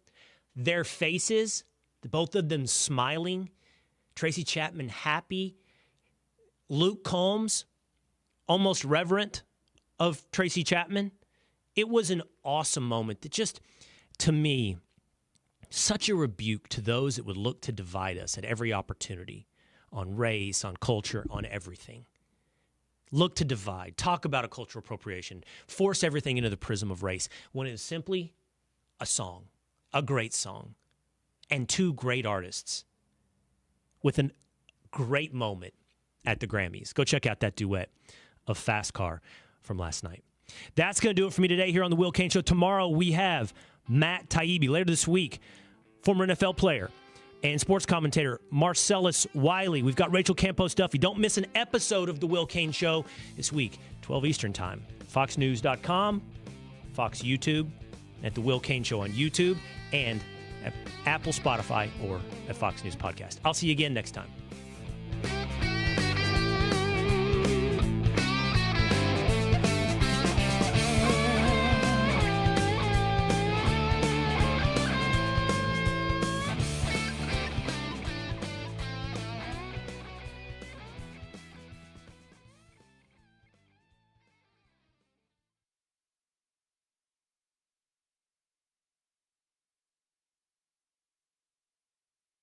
Their faces, both of them smiling. Tracy Chapman happy. Luke Combs almost reverent of Tracy Chapman. It was an awesome moment that just, to me, such a rebuke to those that would look to divide us at every opportunity on race, on culture, on everything. Look to divide, talk about a cultural appropriation, force everything into the prism of race, when it is simply a song, a great song, and two great artists with a great moment at the Grammys. Go check out that duet of Fast Car from last night. That's going to do it for me today here on the Will Cain Show. Tomorrow we have Matt Taibbi. Later this week, former NFL player and sports commentator Marcellus Wiley. We've got Rachel Campos Duffy. Don't miss an episode of the Will Cain Show this week, 12 Eastern Time. FoxNews.com, Fox YouTube, at the Will Cain Show on YouTube, and at Apple, Spotify, or at Fox News Podcast. I'll see you again next time.